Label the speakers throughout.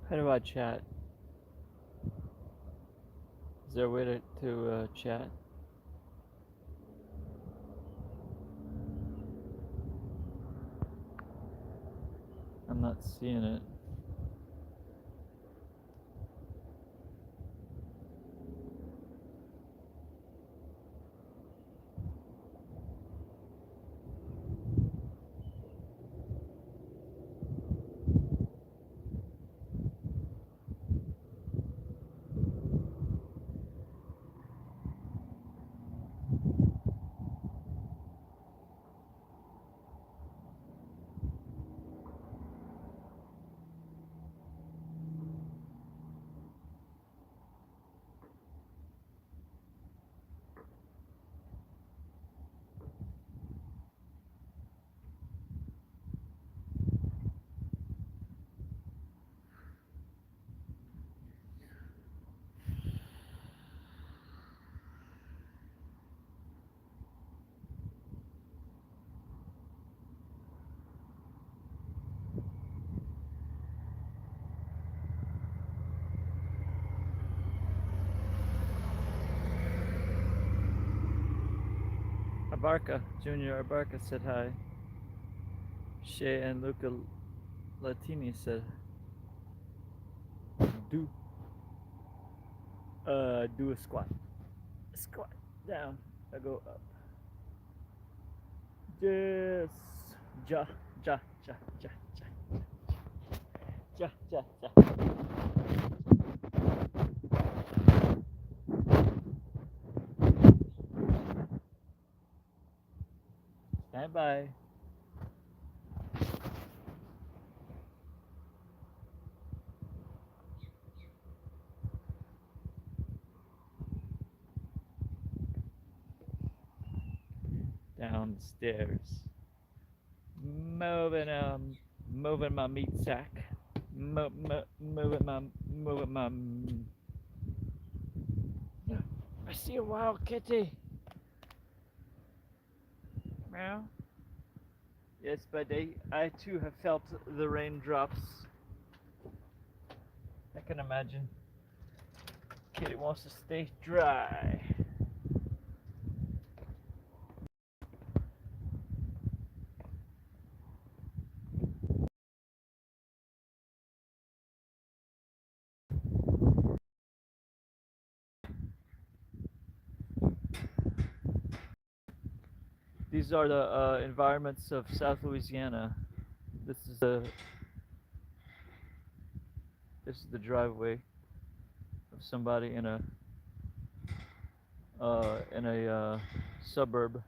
Speaker 1: How do I chat? Is there a way to chat? I'm not seeing it. Abarca, Junior Abarca said hi. Shay and Luca Latini said do do a squat. Squat down. I go up. Yes. Ja ja ja ja ja ja ja ja. Stand by. Downstairs. Moving moving my meat sack. Moving my. I see a wild kitty. Meow. Yes, buddy. I too have felt the raindrops. I can imagine. Kitty wants to stay dry. These are the environments of South Louisiana. This is the driveway of somebody in a suburb.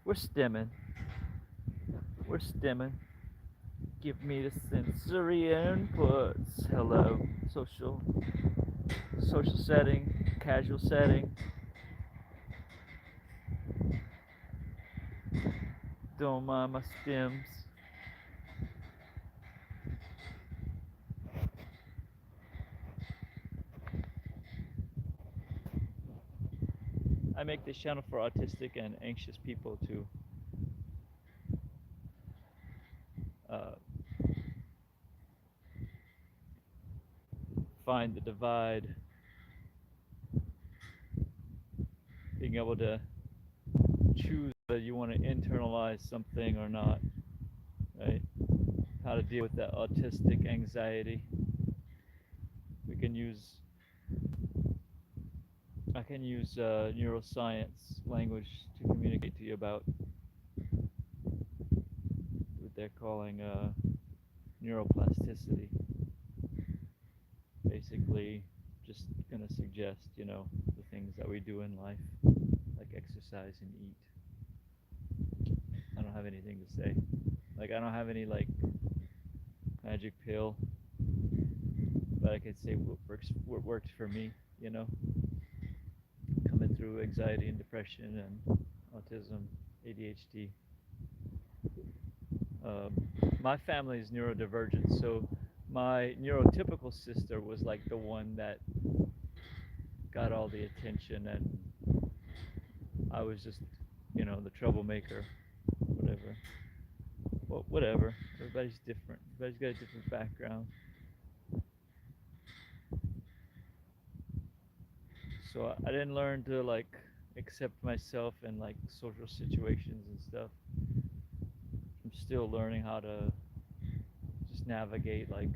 Speaker 1: We're stimming. We're stimming. Give me the sensory inputs. Hello, social setting, casual setting. Don't mind my stems. I make this channel for autistic and anxious people to uh, find the divide, being able to choose whether you want to internalize something or not, right? How to deal with that autistic anxiety. We can use, I can use neuroscience language to communicate to you about what they're calling neuroplasticity. Basically, just gonna suggest, the things that we do in life, like exercise and eat. I don't have anything to say. Like, I don't have any, like, magic pill, but I could say what works for me, you know? Coming through anxiety and depression and autism, ADHD. My family is neurodivergent, so my neurotypical sister was like the one that got all the attention, and I was just, the troublemaker, whatever. well, whatever. Everybody's different. Everybody's got a different background. So I didn't learn to like accept myself in like social situations and stuff. I'm still learning how to just navigate like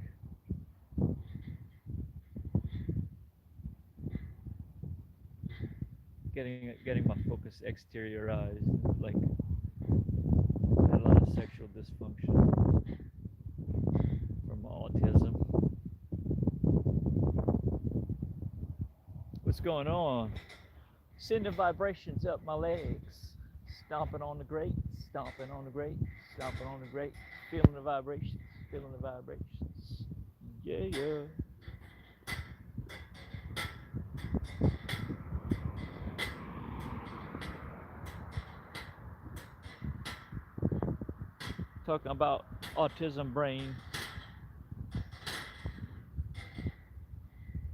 Speaker 1: getting my focus exteriorized. Like I had a lot of sexual dysfunction from autism. What's going on? Sending vibrations up my legs. Stomping on the grate, stomping on the grate, stomping on the grate. Feeling the vibrations, feeling the vibrations. Yeah, yeah. Talking about autism brain.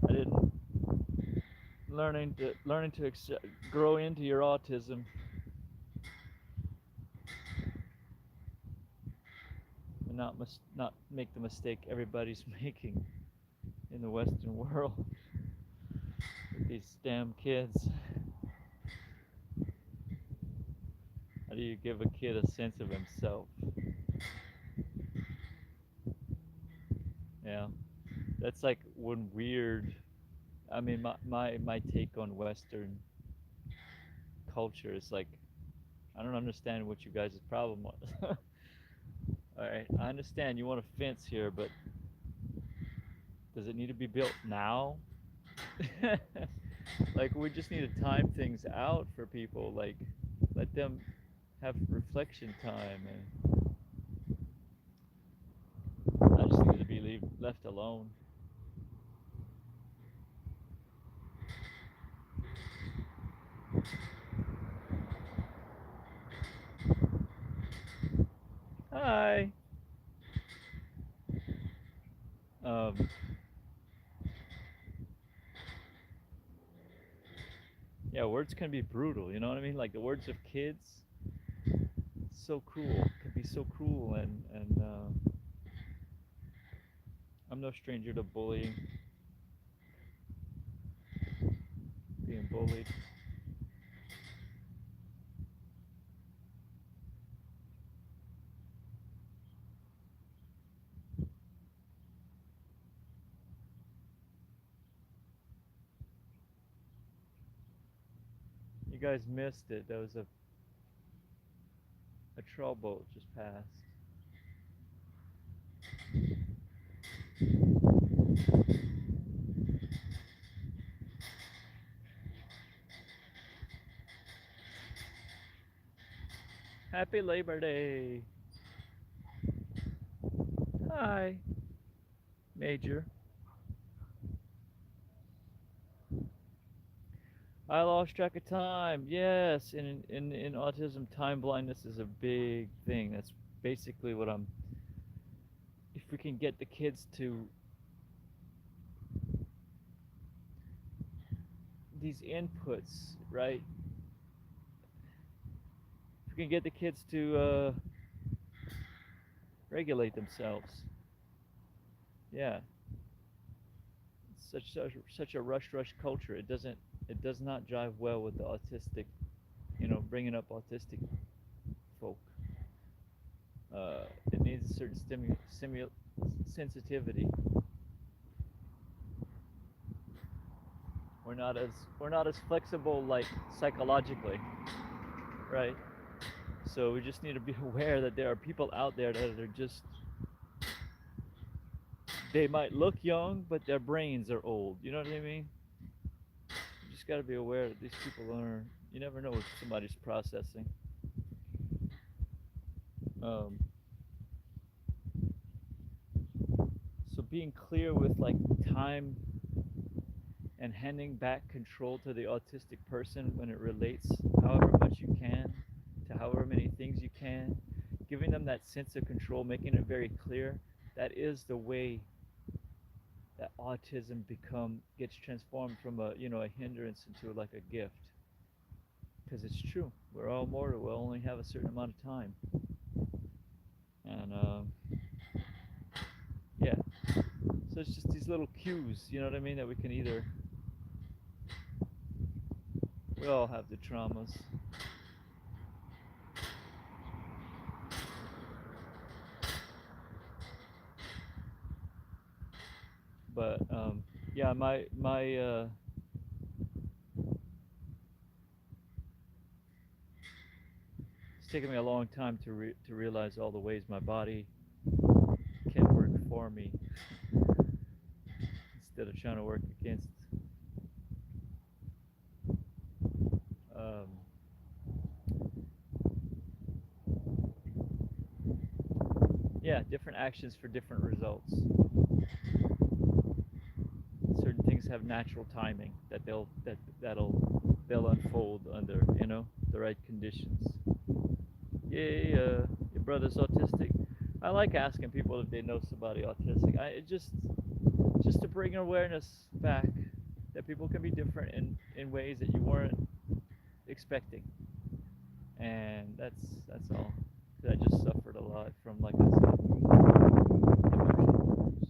Speaker 1: I didn't learning to accept, grow into your autism and not make the mistake everybody's making in the Western world with these damn kids. How do you give a kid a sense of himself? Yeah, that's like one weird. I mean, my take on Western culture is like I don't understand what you guys' problem was. All right, I understand you want a fence here, but does it need to be built now? Like we just need to time things out for people. Like let them have reflection time, and I just need to be left alone. Hi. Um, yeah, words can be brutal. You know what I mean? Like the words of kids, so cruel. Can be so cruel, and I'm no stranger to bullying, being bullied. You guys missed it. There was a troll boat just passed. Happy Labor Day. Hi, Major. I lost track of time. Yes, in autism, time blindness is a big thing. That's basically what I'm. If we can get the kids to these inputs, right? If we can get the kids to regulate themselves, yeah. It's such a rush culture. It does not jive well with the autistic, bringing up autistic folk. It needs a certain sensitivity. We're not as we're not as flexible like psychologically, right? So we just need to be aware that there are people out there that are just they might look young, but their brains are old. You know what I mean? You just got to be aware that these people are. You never know what somebody's processing. Um, so being clear with like time and handing back control to the autistic person when it relates however much you can to however many things you can, giving them that sense of control, making it very clear that is the way that autism become gets transformed from a hindrance into like a gift, because it's true, we're all mortal, we only have a certain amount of time. And yeah, so it's just these little cues, you know what I mean, that we can either, we all have the traumas. But yeah, my it's taken me a long time to realize all the ways my body can work for me instead of trying to work against. Um, yeah, different actions for different results. Certain things have natural timing that they'll unfold under, you know, the right conditions. Yay, your brother's autistic. I like asking people if they know somebody autistic. It just to bring awareness back that people can be different in ways that you weren't expecting, and that's all. 'Cause I just suffered a lot from, like I said, emotional abuse.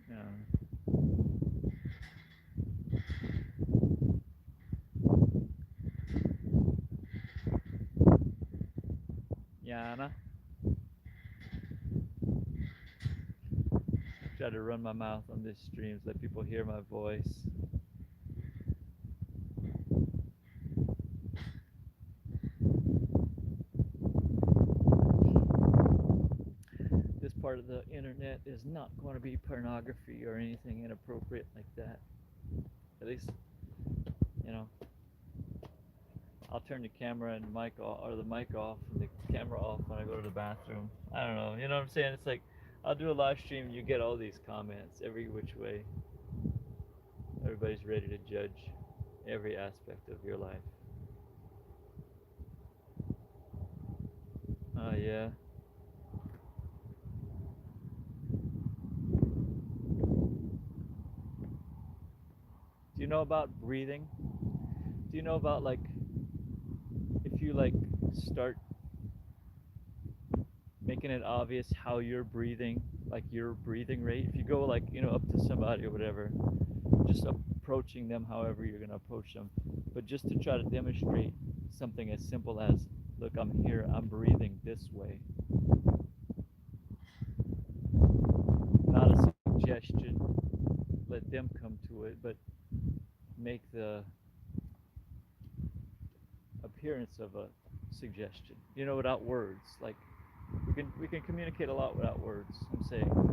Speaker 1: Yeah. Yana, try to run my mouth on these streams, let people hear my voice. This part of the internet is not going to be pornography or anything inappropriate like that. At least, you know, I'll turn the camera and the mic off, or the mic off and the camera off when I go to the bathroom. I don't know. You know what I'm saying? It's like I'll do a live stream. You get all these comments every which way. Everybody's ready to judge every aspect of your life. Oh yeah. Do you know about breathing? Do you know about, like, if you like start making it obvious how you're breathing, like your breathing rate. If you go, like, you know, up to somebody or whatever, just approaching them however you're gonna approach them, but just to try to demonstrate something as simple as, look, I'm here, I'm breathing this way. Not a suggestion, let them come to it, but make the appearance of a suggestion. You know, without words. Like we can communicate a lot without words. I'm saying,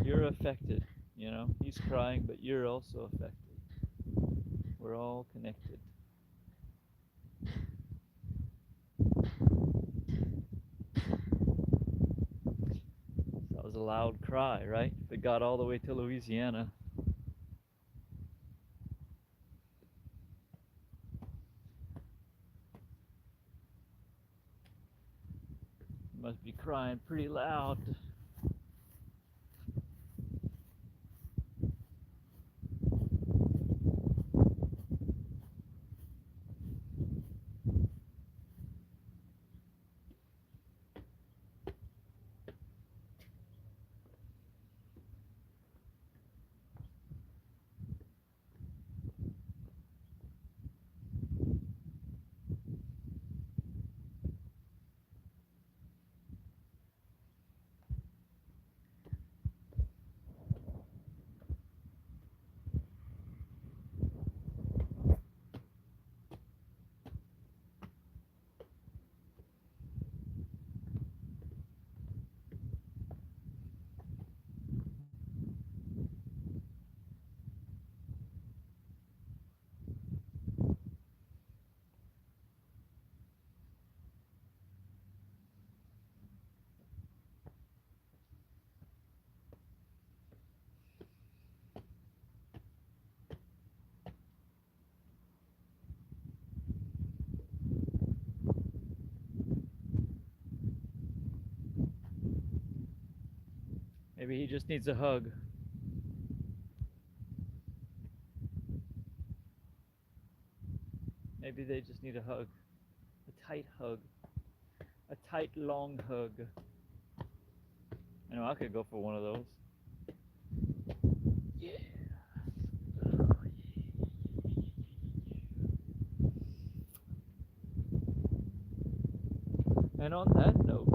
Speaker 1: you're affected. You know, he's crying, but you're also affected. We're all connected. That was a loud cry, right? If it got all the way to Louisiana. Must be crying pretty loud. Maybe he just needs a hug. Maybe they just need a hug. A tight hug. A tight, long hug. I know I could go for one of those. Yeah. And on that note,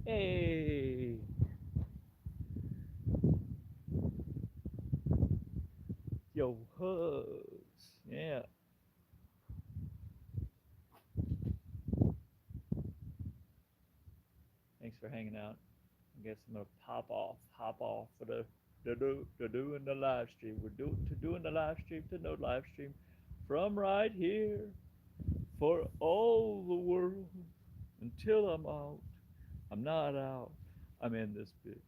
Speaker 1: hey, yo, hugs. Yeah. Thanks for hanging out. I guess I'm gonna hop off for the doing the live stream. We're doing the live stream to no live stream from right here for all the world until I'm out. I'm not out. I'm in this bitch.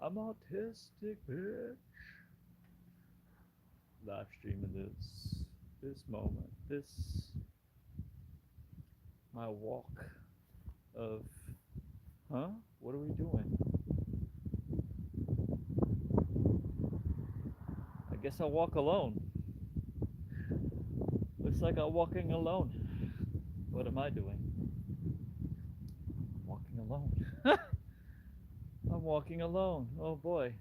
Speaker 1: I'm autistic bitch. Live streaming this moment. This my walk of huh? What are we doing? I guess I'll walk alone. Looks like I'm walking alone. What am I doing? I'm walking alone. I'm walking alone. Oh boy.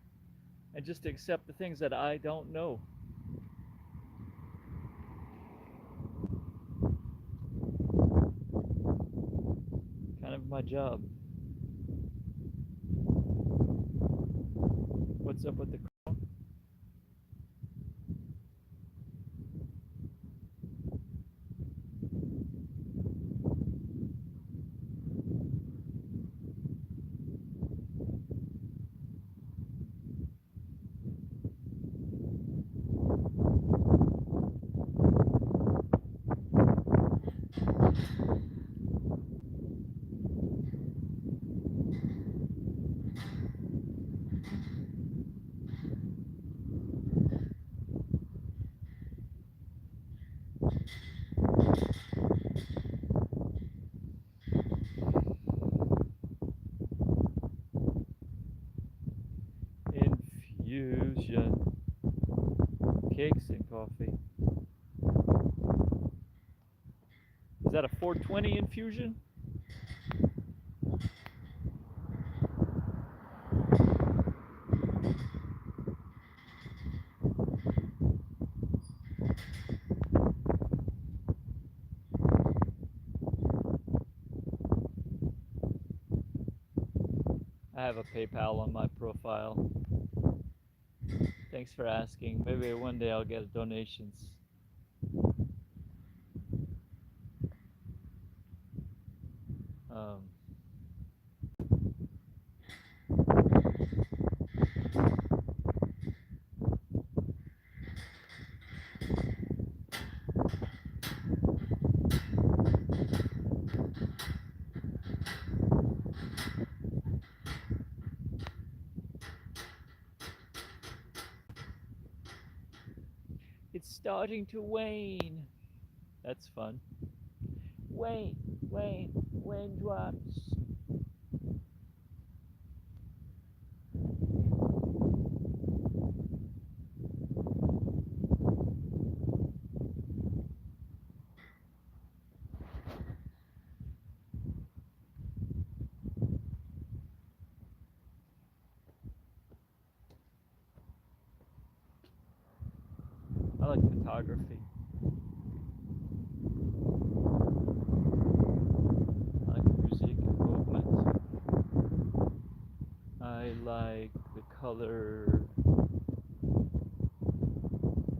Speaker 1: And just accept the things that I don't know. Kind of my job. What's up with the crown? Infusion. Cakes and coffee. Is that a 420 infusion? I have a PayPal on my profile. Thanks for asking. Maybe one day I'll get donations. Um, it's starting to wane. That's fun. Wane, wane, wane drops. I like photography. I like music and movement. I like the color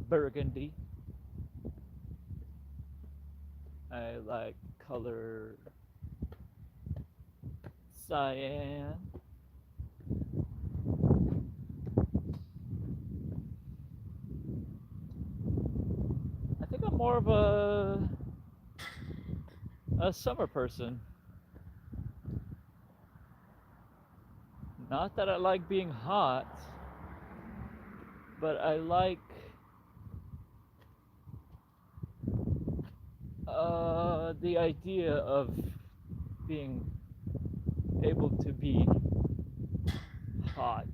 Speaker 1: burgundy. I like color cyan. I think I'm more of a summer person. Not that I like being hot, but I like the idea of being able to be hot.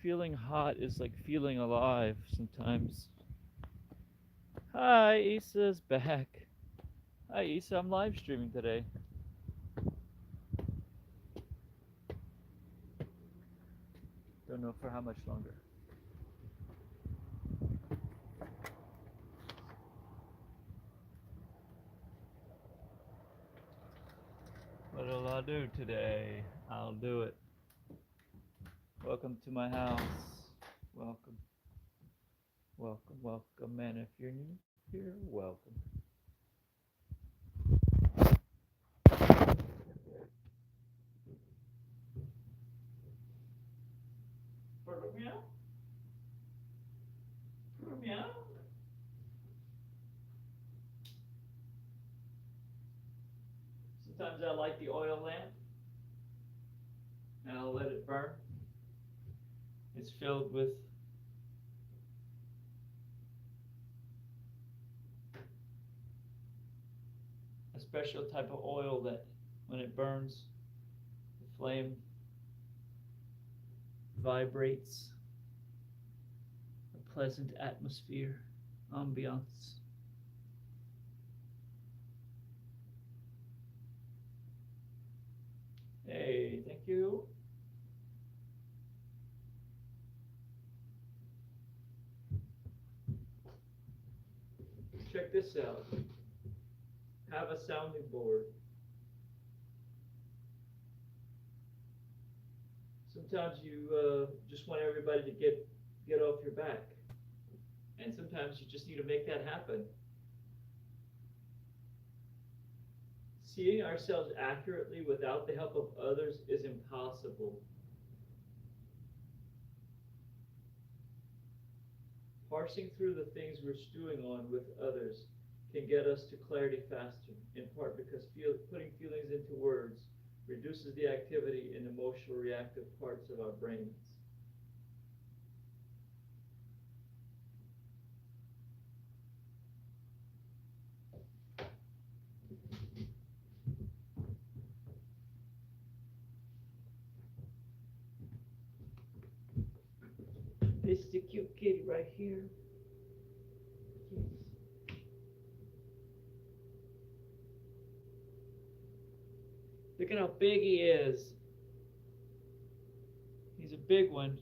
Speaker 1: Feeling hot is like feeling alive sometimes. Hi, Issa's back. Hi, Issa, I'm live streaming today. Don't know for how much longer. What'll I do today? I'll do it. Welcome to my house. Welcome. Welcome, welcome. And if you're new here, welcome. Meow. Meow. Sometimes I light the oil lamp and I'll let it burn. It's filled with a special type of oil that when it burns, the flame vibrates, a pleasant atmosphere, ambiance. Hey, thank you. Check this out. Have a sounding board. Sometimes you just want everybody to get off your back, and sometimes you just need to make that happen. Seeing ourselves accurately without the help of others is impossible. Parsing through the things we're stewing on with others can get us to clarity faster, in part because putting feelings into words reduces the activity in emotional reactive parts of our brains. This is a cute kitty right here. Yes. Look at how big he is. He's a big one.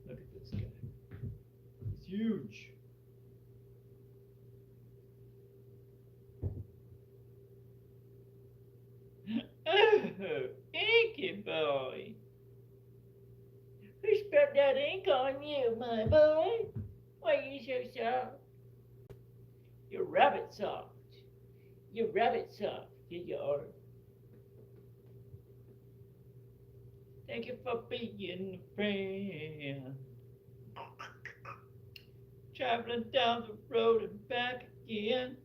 Speaker 1: Look at this guy. He's huge. Oh, inky boy. Who spilled that ink on you, my boy? Why are you so soft? You're rabbit soft. You're rabbit soft. You are. Thank you for being a friend. Traveling down the road and back again.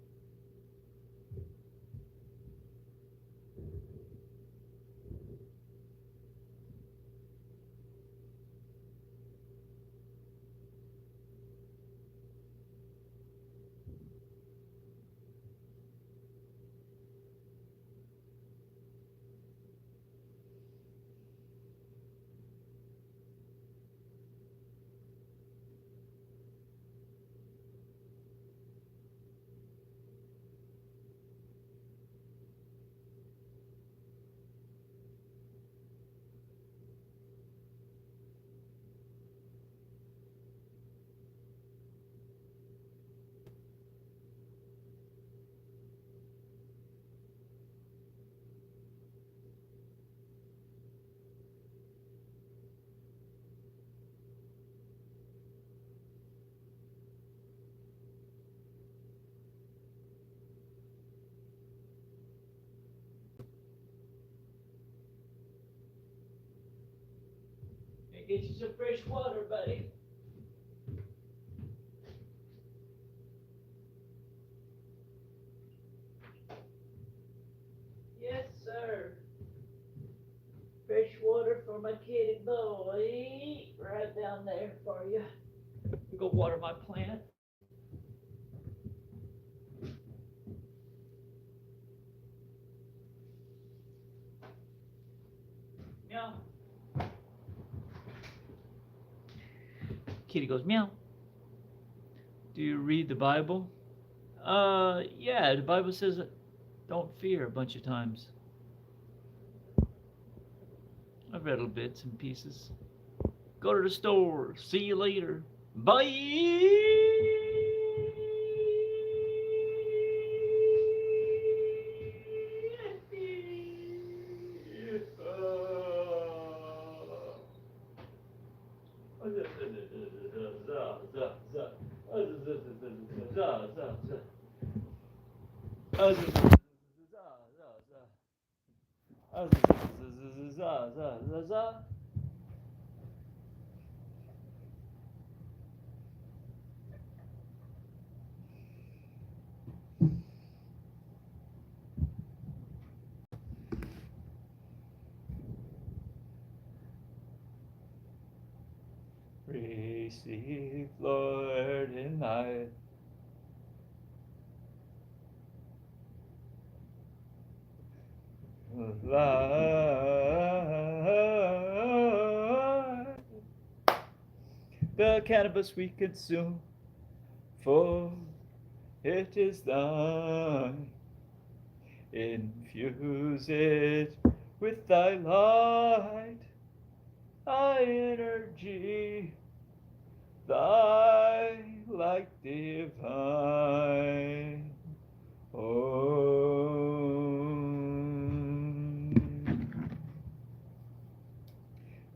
Speaker 1: Get you some fresh water, buddy. Fresh water for my kitty boy. Right down there for you. Go water my plant. Meow. Kitty goes meow. Do you read the Bible? Yeah, the Bible says don't fear a bunch of times. I've read little bits and pieces. Go to the store. See you later. Bye. Receive, Lord, in thy life. The cannabis we consume, for it is thine. Infuse it with thy light, thy energy, thy light divine.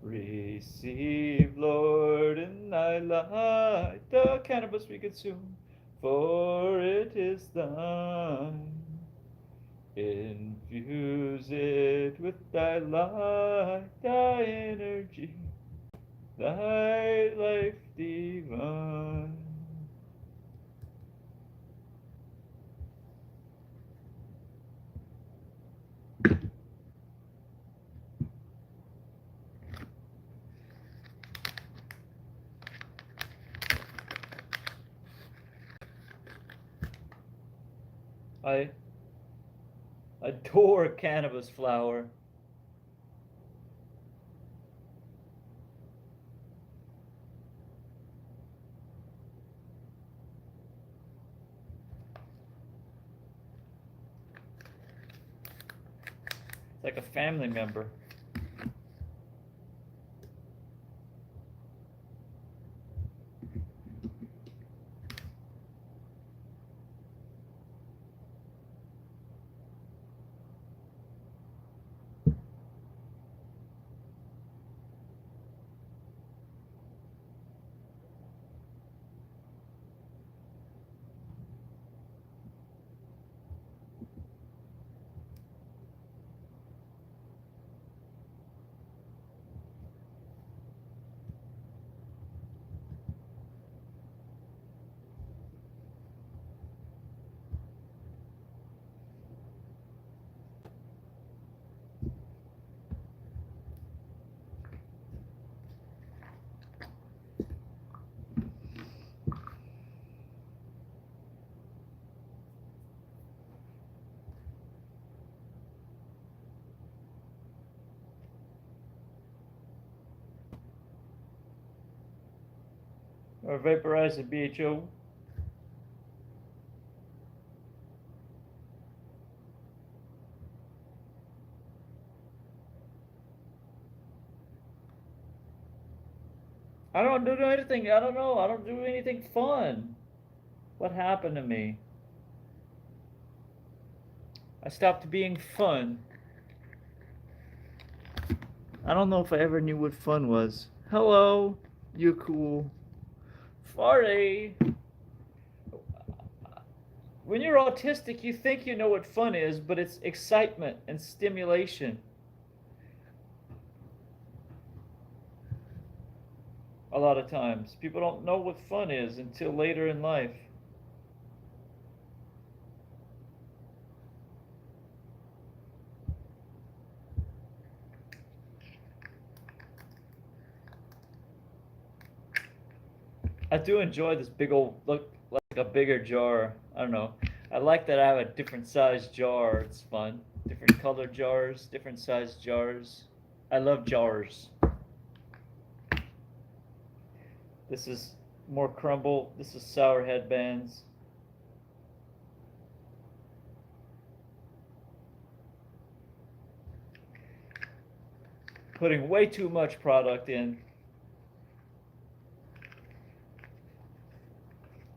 Speaker 1: Receive, Lord, in thy light the cannabis we consume, for it is thine. Infuse it with thy light, thy energy, thy life divine. I adore cannabis flower. It's like a family member. Or vaporize the BHO. I don't do anything. I don't know. I don't do anything fun. What happened to me? I stopped being fun. I don't know if I ever knew what fun was. Hello, you're cool. Farty. When you're autistic, you think you know what fun is, but it's excitement and stimulation. A lot of times, people don't know what fun is until later in life. I do enjoy this big old look like a bigger jar. I don't know. I like that I have a different size jar. It's fun. Different color jars, different size jars. I love jars. This is more crumble. This is sour headbands. Putting way too much product in.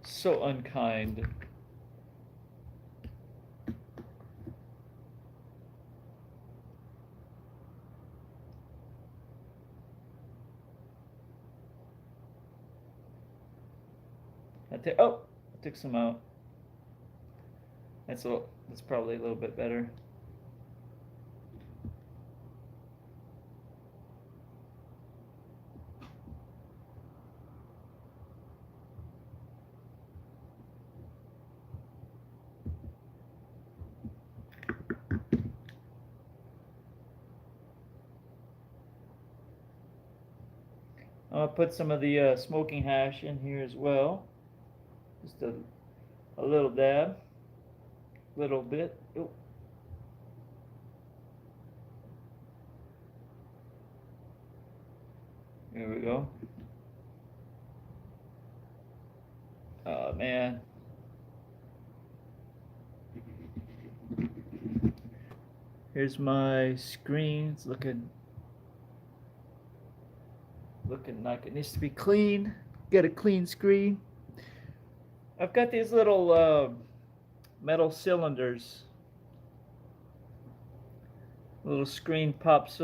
Speaker 1: So unkind. I took some out. That's probably a little bit better. I'm gonna put some of the smoking hash in here as well. Just a little dab, little bit. Oh. There we go. Oh man. Here's my screen. It's looking like it needs to be clean. Get a clean screen. I've got these little metal cylinders. Little screen pops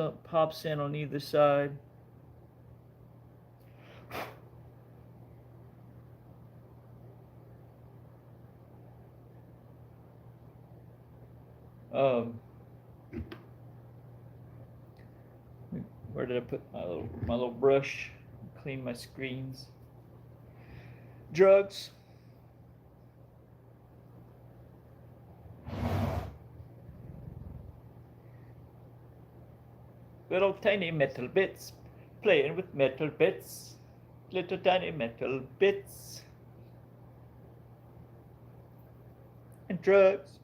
Speaker 1: in on either side. Where did I put my little brush? Clean my screens. Drugs. Little tiny metal bits. Playing with metal bits. Little tiny metal bits. And drugs.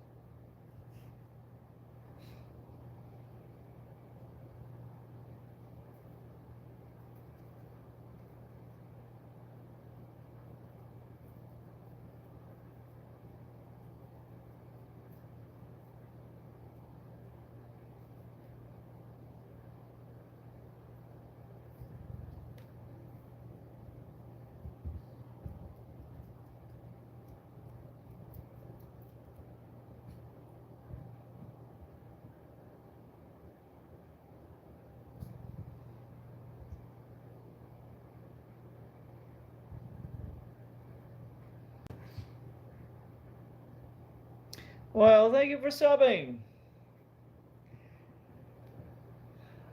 Speaker 1: Well, thank you for subbing.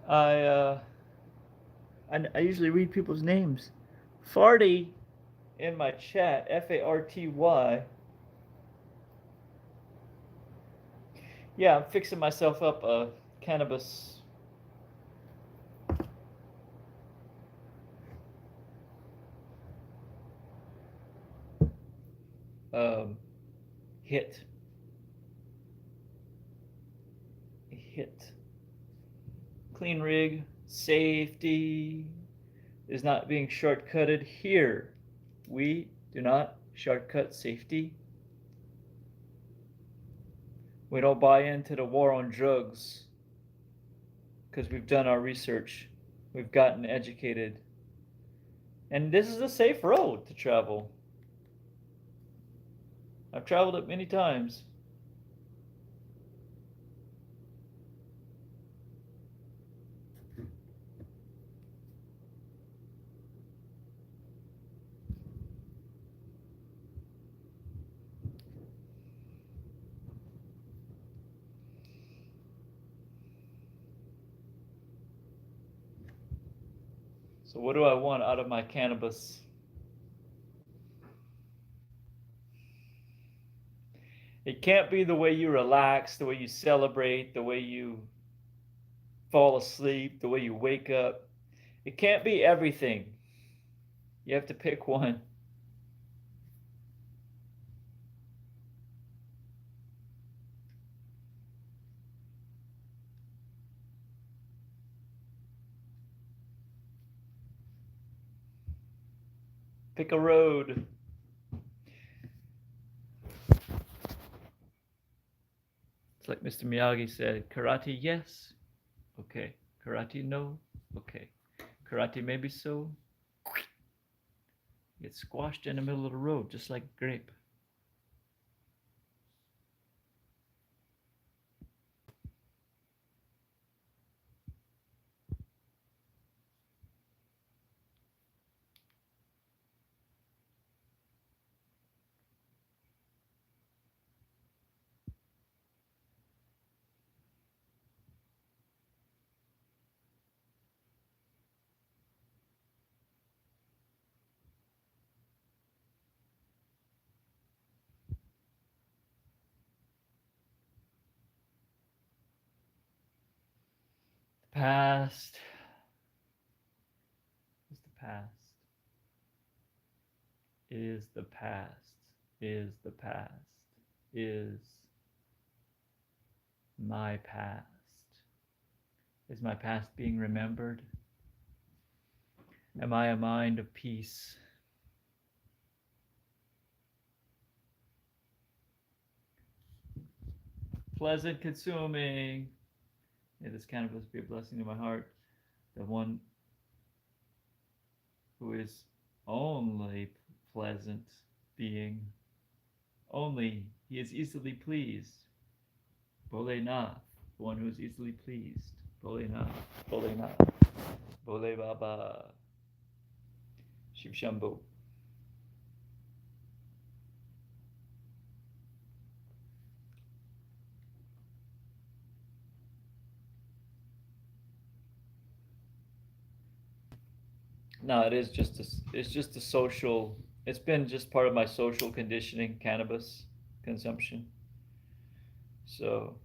Speaker 1: I usually read people's names. Farty in my chat, Farty. Yeah, I'm fixing myself up a cannabis hit. Clean rig, safety is not being shortcutted here. We do not shortcut safety. We don't buy into the war on drugs because we've done our research. We've gotten educated. And this is a safe road to travel. I've traveled it many times. So what do I want out of my cannabis? It can't be the way you relax, the way you celebrate, the way you fall asleep, the way you wake up. It can't be everything. You have to pick one. Pick a road. It's like Mr. Miyagi said, karate yes, okay. Karate no, okay. Karate maybe so. Get squashed in the middle of the road, just like a grape. The past is the past. Is the past. Is the past. Is my past. Is my past being remembered? Am I a mind of peace? Pleasant consuming. May this cannabis be a blessing to my heart. The one who is only pleasant being. Only he is easily pleased. Bholenath, the one who is easily pleased. Bholenath, Bholenath, Bhole Baba, Shiv Shambhu. No, it's just a social. It's been just part of my social conditioning, cannabis consumption. So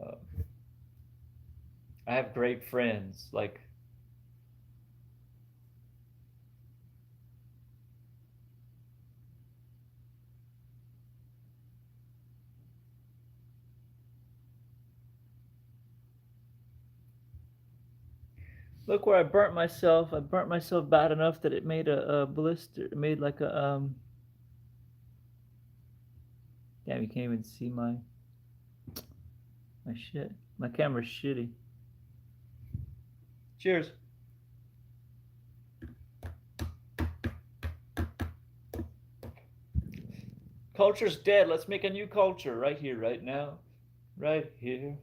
Speaker 1: uh, I have great friends. Like look where I burnt myself. I burnt myself bad enough that it made a blister. It made like a Damn, you can't even see my shit. My camera's shitty. Cheers. Culture's dead. Let's make a new culture right here, right now. Right here.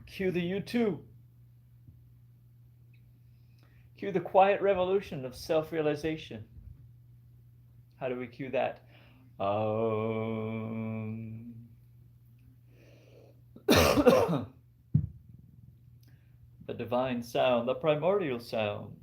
Speaker 1: Cue the U2. Cue the quiet revolution of self-realization. How do we cue that? The divine sound, the primordial sound.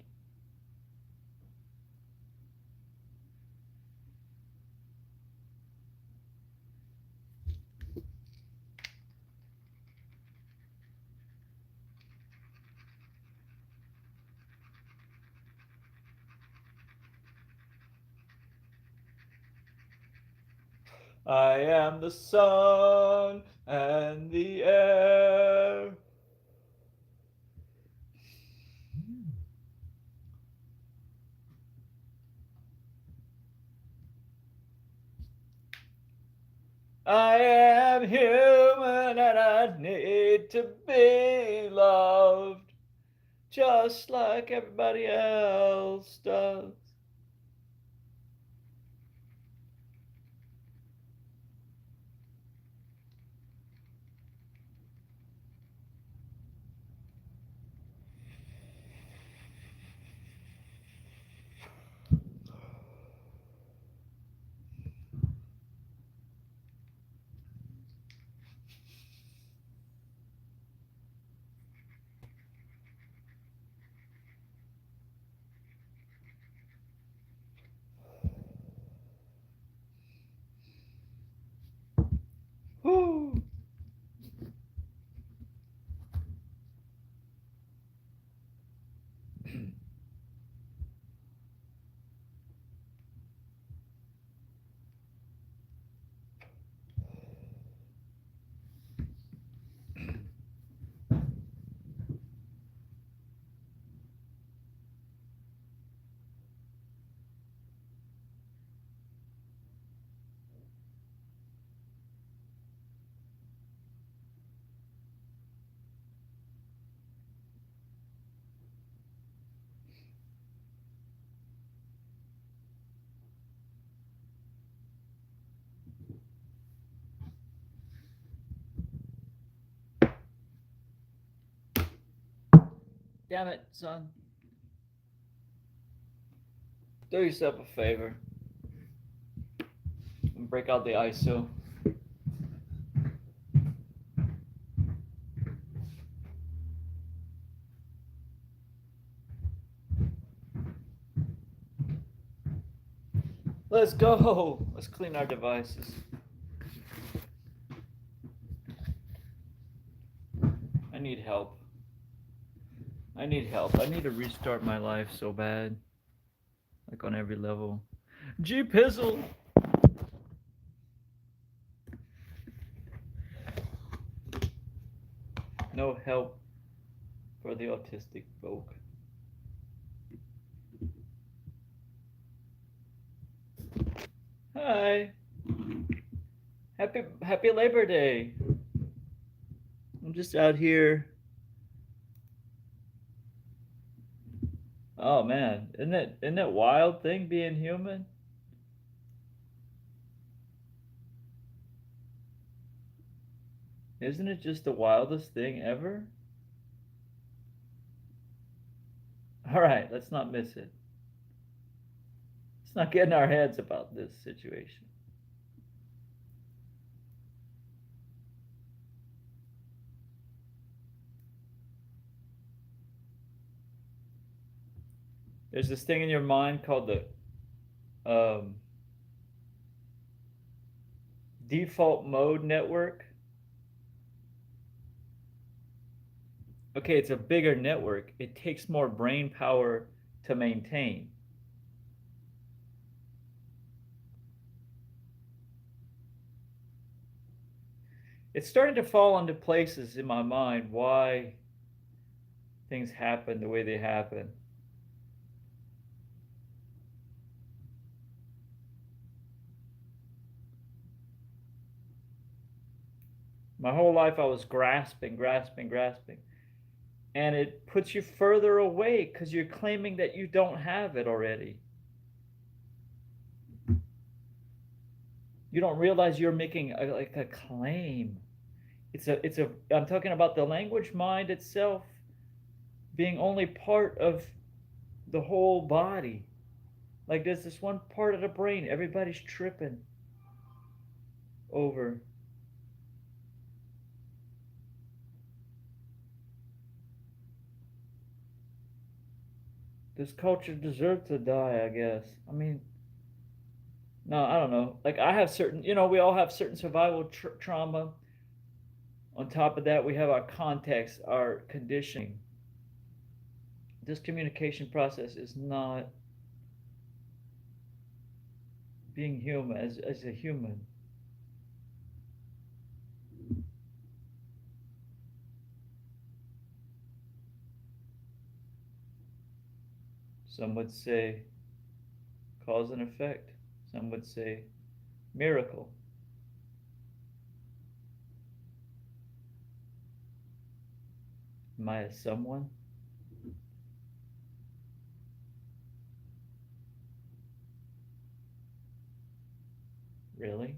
Speaker 1: I am the sun and the air. I am human and I need to be loved just like everybody else does. Damn it, son. Do yourself a favor and break out the ISO. Let's go. Let's clean our devices. I need help. I need help. I need to restart my life so bad. Like on every level. G Pizzle! No help for the autistic folk. Hi. Happy Labor Day. I'm just out here. Oh man, isn't it wild thing being human? Isn't it just the wildest thing ever? All right, let's not miss it. Let's not get in our heads about this situation. There's this thing in your mind called the default mode network. Okay, it's a bigger network. It takes more brain power to maintain. It's starting to fall into places in my mind why things happen the way they happen. My whole life I was grasping. And it puts you further away because you're claiming that you don't have it already. You don't realize you're making like a claim. I'm talking about the language mind itself being only part of the whole body. Like there's this one part of the brain everybody's tripping over. This culture deserves to die, I guess. I mean, no, I don't know. Like I have certain, we all have certain survival trauma. On top of that, we have our context, our conditioning. This communication process is not being human as a human. Some would say cause and effect. Some would say miracle. Am I a someone? Really?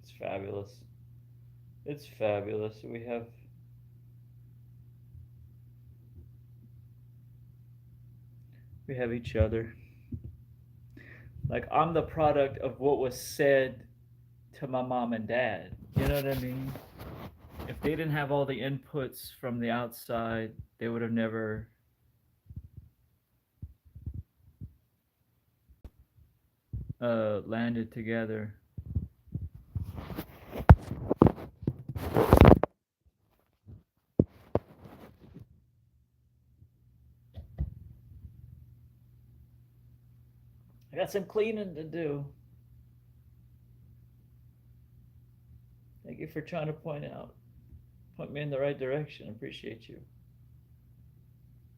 Speaker 1: It's fabulous. It's fabulous. We have each other. Like I'm the product of what was said to my mom and dad. You know what I mean? If they didn't have all the inputs from the outside, they would have never landed together. I got some cleaning to do. Thank you for trying to point me in the right direction. Appreciate you.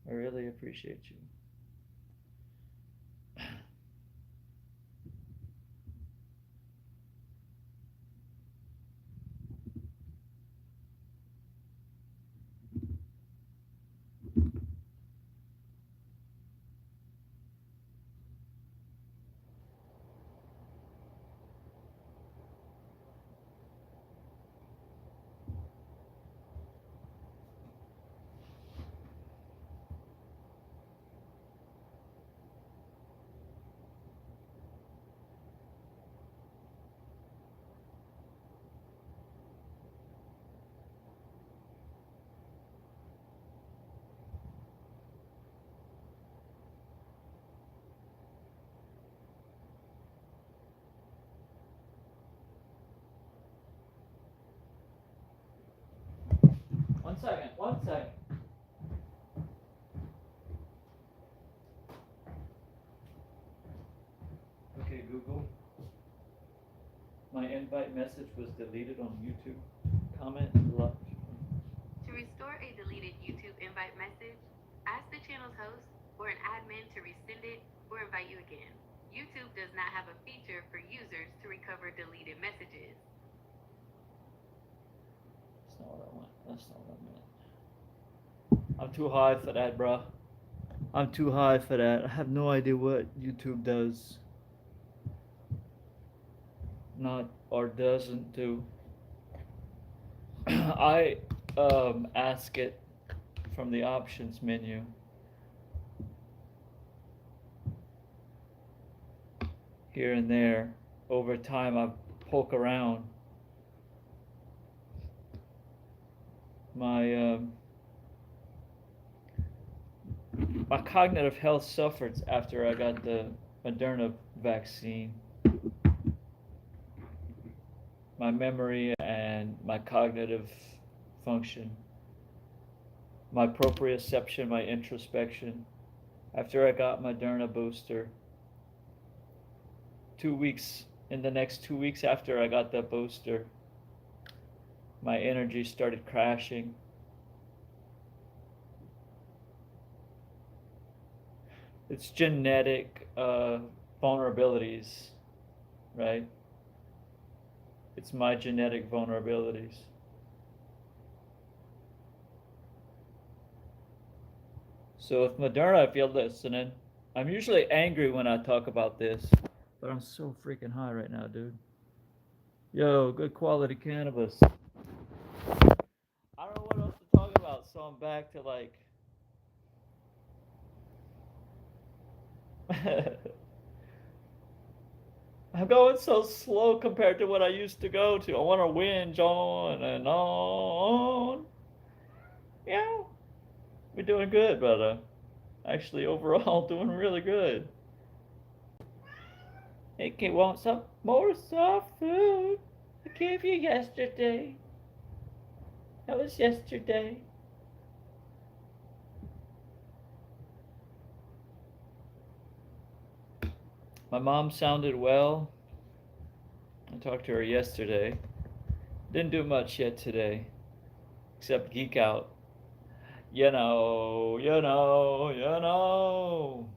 Speaker 1: I really appreciate you. second, 1 second. Okay, Google. My invite message was deleted on YouTube. Comment below.
Speaker 2: To restore a deleted YouTube invite message, ask the channel's host or an admin to resend it or invite you again. YouTube does not have a feature for users to recover deleted messages.
Speaker 1: That's not what I want. That's not what I meant. I'm too high for that, bruh. I'm too high for that. I have no idea what YouTube does. Not or doesn't do. I ask it from the options menu. Here and there. Over time, I poke around. My my cognitive health suffered after I got the Moderna vaccine. My memory and my cognitive function, my proprioception, my introspection. After I got Moderna booster, 2 weeks, in the next 2 weeks after I got the booster, my energy started crashing. It's genetic vulnerabilities, right? It's my genetic vulnerabilities. So if Moderna, if you're listening, I'm usually angry when I talk about this, but I'm so freaking high right now, dude. Yo, good quality cannabis. I don't know what else to talk about, so I'm back to like. I'm going so slow compared to what I used to go to. I want to whinge on and on. Yeah, we're doing good, brother. Actually, overall, doing really good. Hey, want some more soft food? I gave you yesterday. That was yesterday. My mom sounded well. I talked to her yesterday. Didn't do much yet today, except geek out. You know, you know, you know.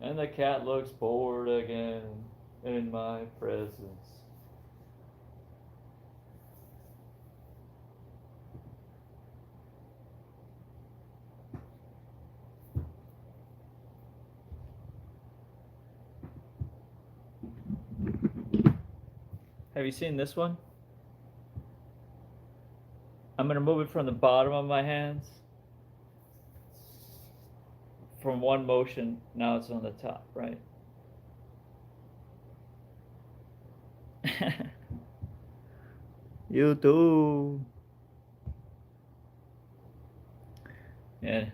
Speaker 1: And the cat looks bored again in my presence. Have you seen this one? I'm going to move it from the bottom of my hands. From one motion, now it's on the top, right? You too. Yeah,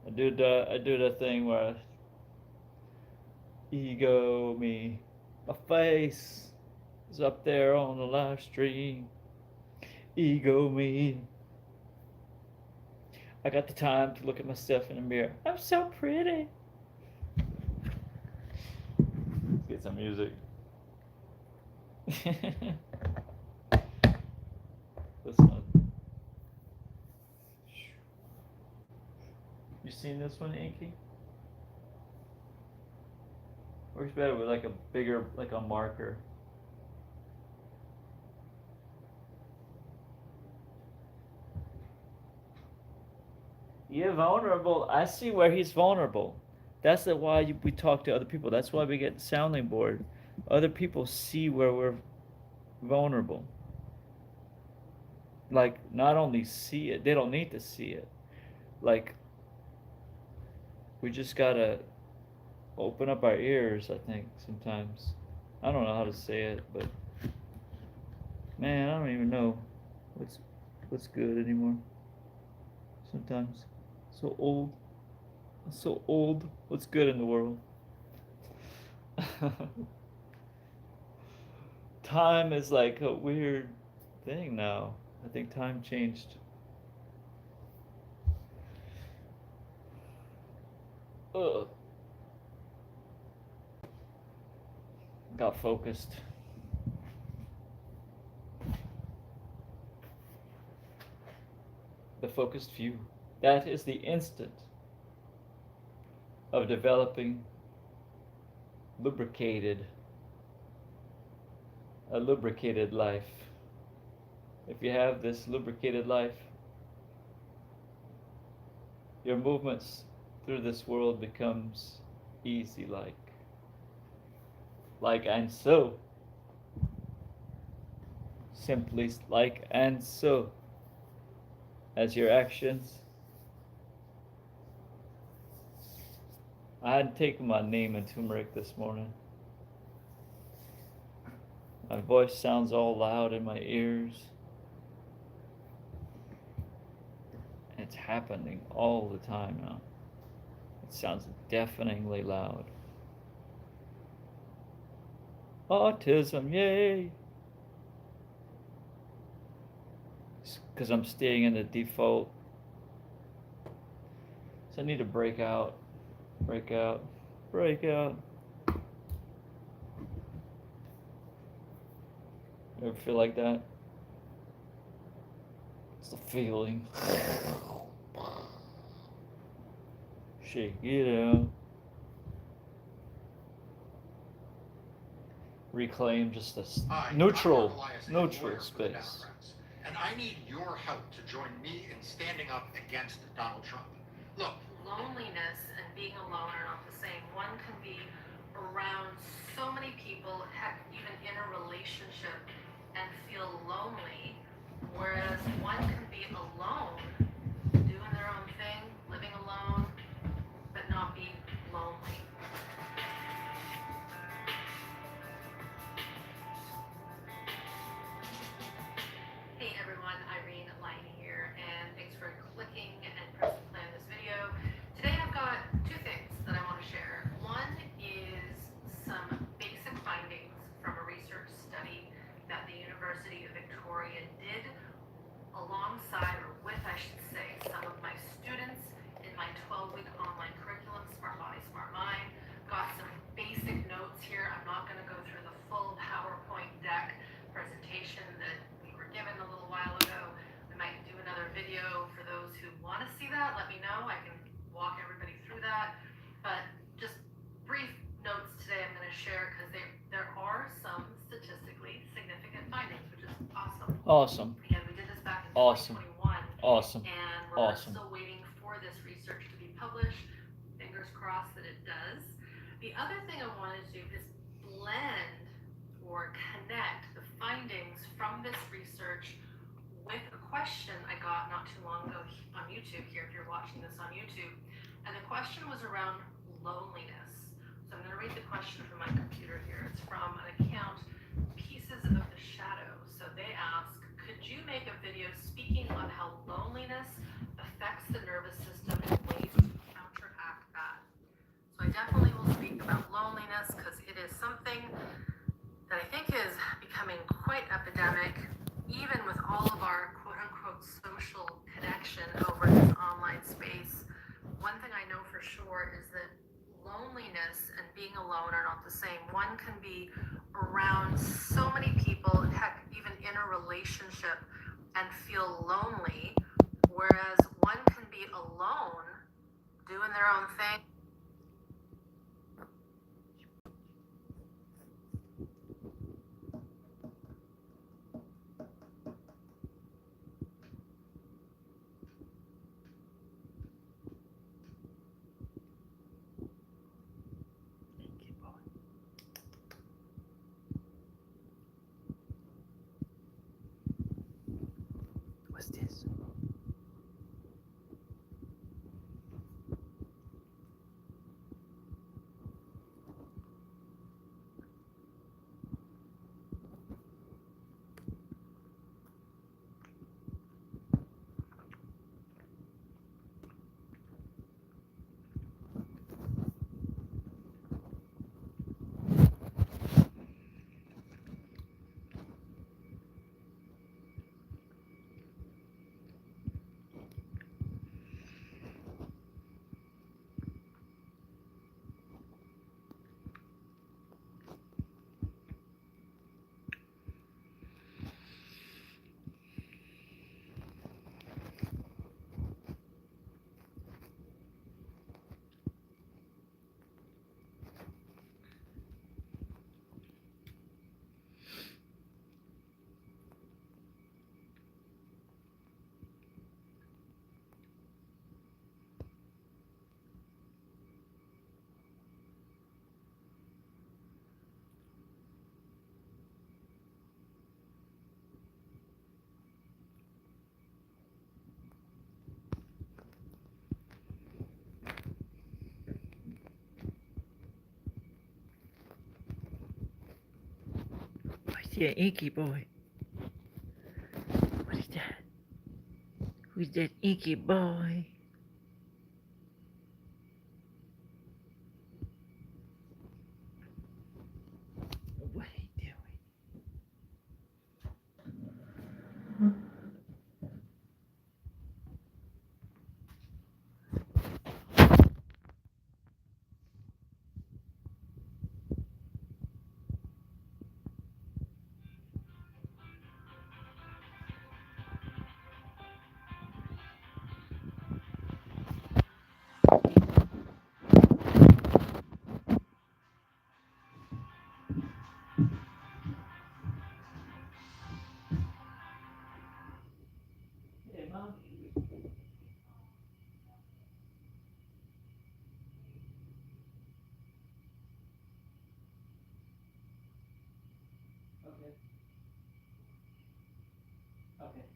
Speaker 1: I do the thing where ego me, my face is up there on the live stream. Ego me. I got the time to look at myself in the mirror. I'm so pretty. Let's get some music. This one. You seen this one, Inky? Works better with like a bigger, like a marker. You're vulnerable. I see where he's vulnerable. That's why we talk to other people. That's why we get sounding board. Other people see where we're vulnerable. Like, not only see it, they don't need to see it. Like, we just gotta open up our ears, I think, sometimes. I don't know how to say it, but man, I don't even know what's good anymore. Sometimes. So old. So old. What's good in the world? time is like a weird thing now. I think time changed. Ugh. Got focused. The focused view. That is the instant of developing lubricated a lubricated life. If you have this lubricated life, your movements through this world becomes easy like and so. Simply like and so. As your actions. I hadn't taken my name in turmeric this morning. My voice sounds all loud in my ears. It's happening all the time now. It sounds deafeningly loud. Autism, yay! Because I'm staying in the default. So I need to break out. Break out. Break out. You ever feel like that? It's the feeling. Shake it out. Reclaim just a neutral space.
Speaker 3: And I need your help to join me in standing up against Donald Trump. Look,
Speaker 2: Loneliness and being alone are not the same. One can be around so many people, heck, even in a relationship, and feel lonely, whereas one can be alone, doing their own thing, living alone, but not be lonely. Hey everyone, Irene Lang here, and thanks for clicking and pressing play on this video. Today I've got two things that I want to share. One is some basic findings from a research study that the University of Victoria did alongside, or with I should say, some of my students in my 12-week online curriculum, Smart Body, Smart Mind. Got some basic notes here. I'm not going to go through the full PowerPoint deck presentation that we were given a little while ago. I might do another video for those who want to see that. Let me know. I can walk everybody through that. But just brief notes today I'm going to share because there are some statistically significant findings, which is awesome.
Speaker 1: Awesome.
Speaker 2: Again, we did this back in
Speaker 1: Awesome.
Speaker 2: 2021.
Speaker 1: Awesome.
Speaker 2: And we're
Speaker 1: Awesome.
Speaker 2: still waiting for this research to be published. Fingers crossed that it does. The other thing I wanted to do is blend or connect the findings from this research with a question I got not too long ago on YouTube here, if you're watching this on YouTube. And the question was around loneliness. So I'm going to read the question from my computer here. It's from an account, Pieces of the Shadow. So they ask, could you make a video speaking on how loneliness affects the nervous system and ways to counteract that? So I definitely will speak about loneliness because it is something that I think is becoming quite epidemic, even with all of our quote-unquote social connection over this online space. One thing I know for sure is that loneliness and being alone are not the same. One can be around so many people, heck, even in a relationship, and feel lonely, whereas one can be alone, doing their own thing.
Speaker 1: What's this? that inky boy? What is that? Who's that inky boy? What are you doing? Hey, Mom. Okay. Okay.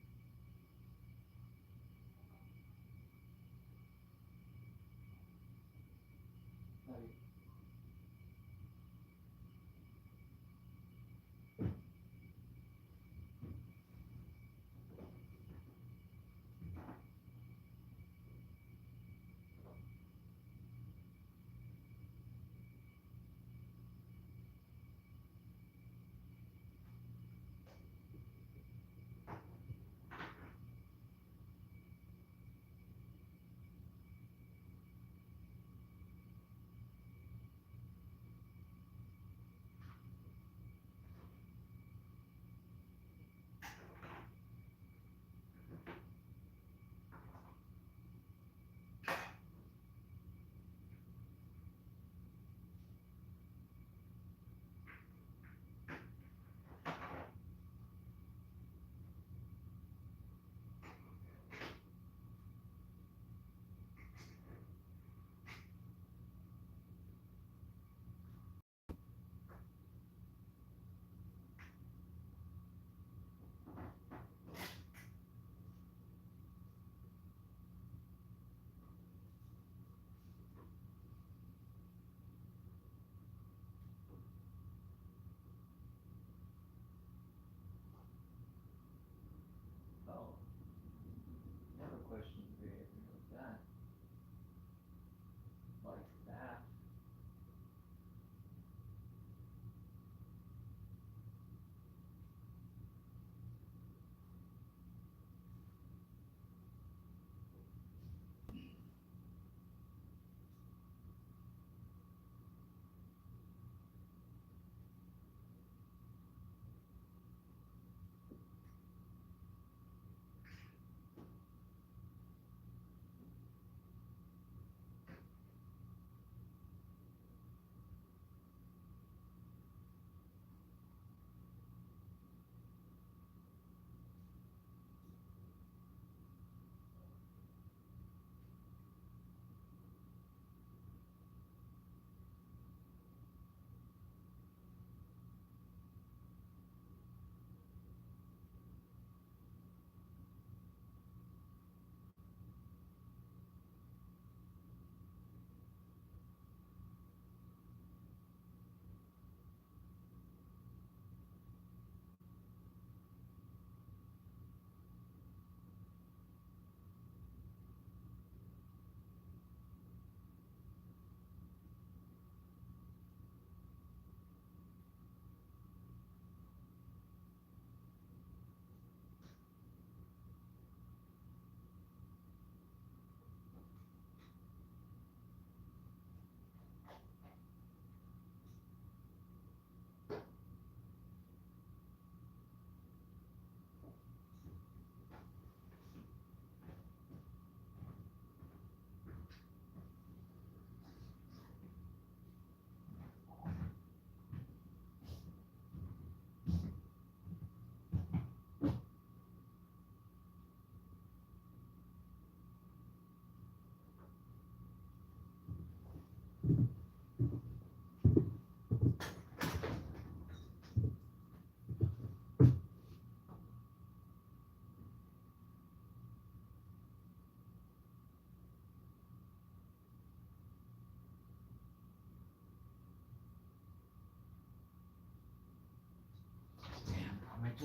Speaker 1: Love you.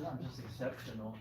Speaker 1: I'm just exceptional.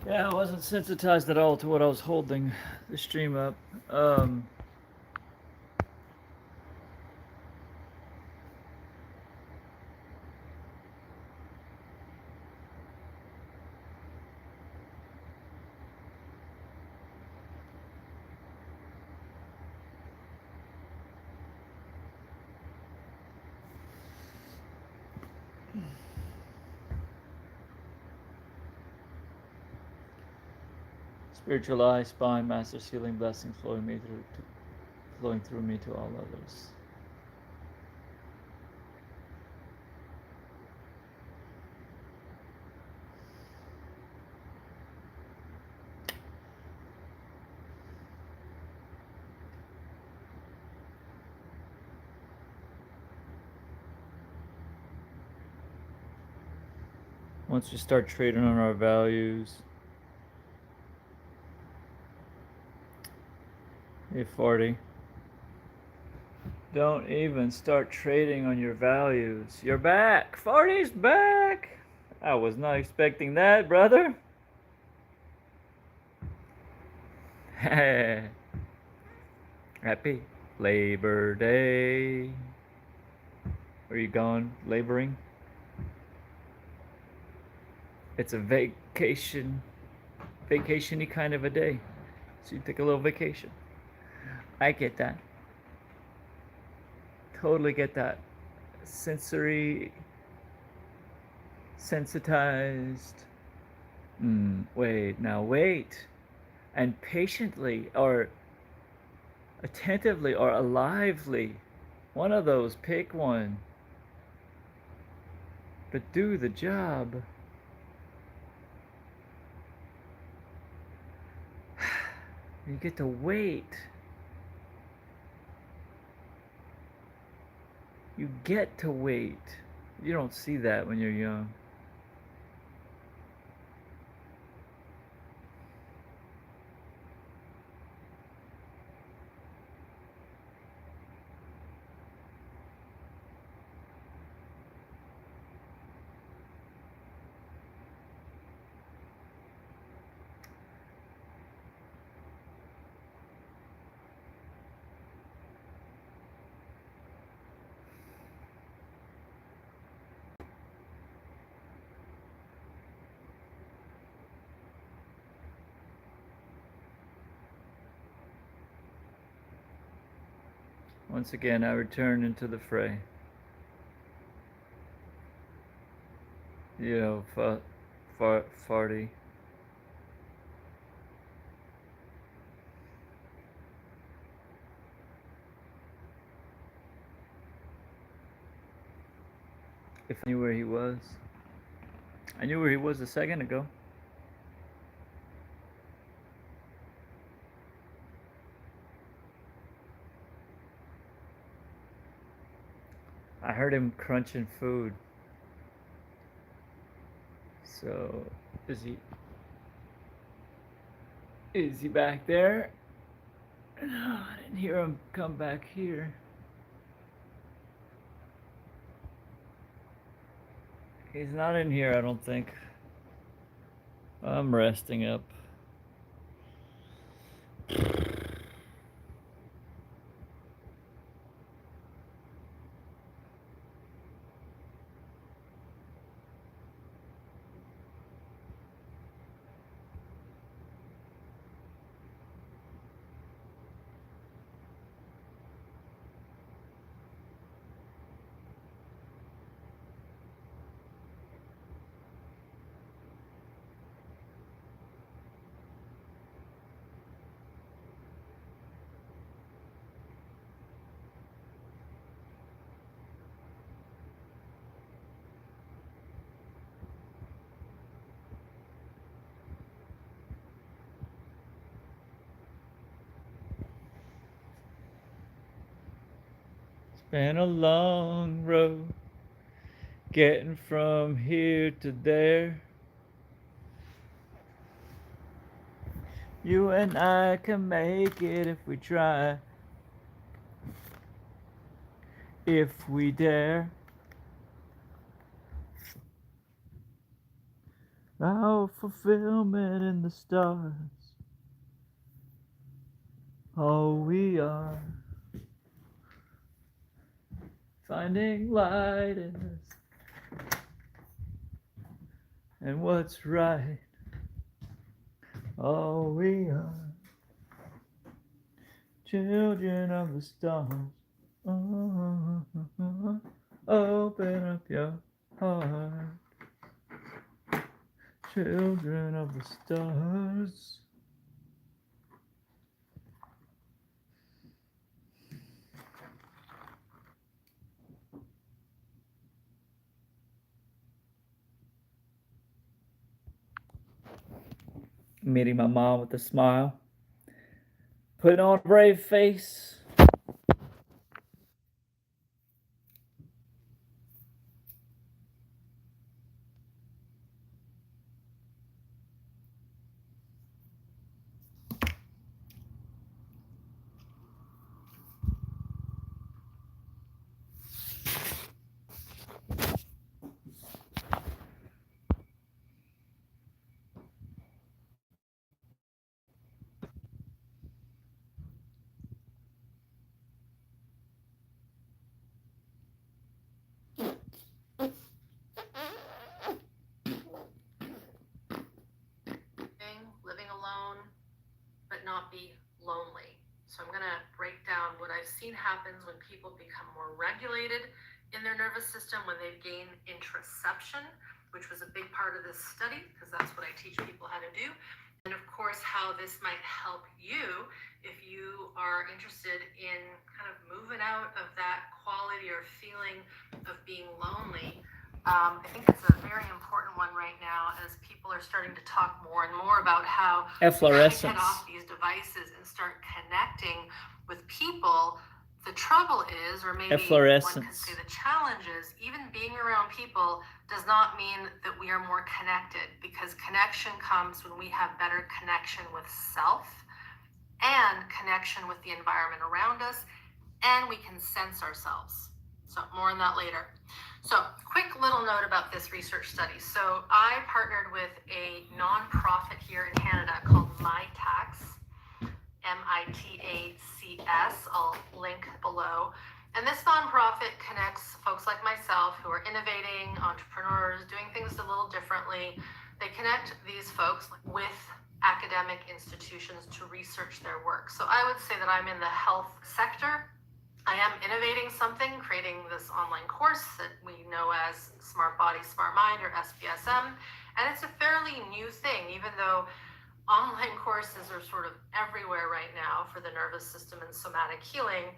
Speaker 1: Yeah, I wasn't sensitized at all to what I was holding the stream up. Spiritual eye, spine, master healing blessings flowing through me to all others. Once we start trading on our values, hey 40, don't even start trading on your values. You're back. 40's back. I was not expecting that, brother. Happy Labor Day. Are you gone laboring? It's a vacation-y kind of a day. So you take a little vacation. I get that. Totally get that. Sensory sensitized. Wait. And patiently or attentively or alively. One of those, pick one. But do the job. You get to wait. You get to wait. You don't see that when you're young. Once again, I return into the fray. You know, farty. If I knew where he was. I knew where he was a second ago. I heard him crunching food. So, is he back there? No, I didn't hear him come back here. He's not in here, I don't think. I'm resting up. It's been a long road getting from here to there. You and I can make it if we try. If we dare. our fulfillment in the stars. All we are, finding light in us and what's right. All we are, children of the stars. Open up your heart, children of the stars. Meeting my mom with a smile, putting on a brave face.
Speaker 4: Living alone, but not be lonely. So I'm going to break down what I've seen happens when people become more regulated in their nervous system, when they've gained interoception, which was a big part of this study, because that's what I teach people how to do. And of course, how this might help you if you are interested in kind of moving out of that quality or feeling of being lonely. I think it's a very important one right now as people are starting to talk more and more about how
Speaker 1: Efflorescence.
Speaker 4: get off these devices and start connecting with people. The trouble is, or maybe one could say the challenge is, even being around people does not mean that we are more connected, because connection comes when we have better connection with self and connection with the environment around us, and we can sense ourselves. So more on that later. So quick little note about this research study. So I partnered with a nonprofit here in Canada called MyTax, MITACS. I'll link below. And this nonprofit connects folks like myself who are innovating, entrepreneurs, doing things a little differently. They connect these folks with academic institutions to research their work. So I would say that I'm in the health sector. I am innovating something, creating this online course that we know as Smart Body, Smart Mind, or SBSM. And it's a fairly new thing, even though online courses are sort of everywhere right now for the nervous system and somatic healing.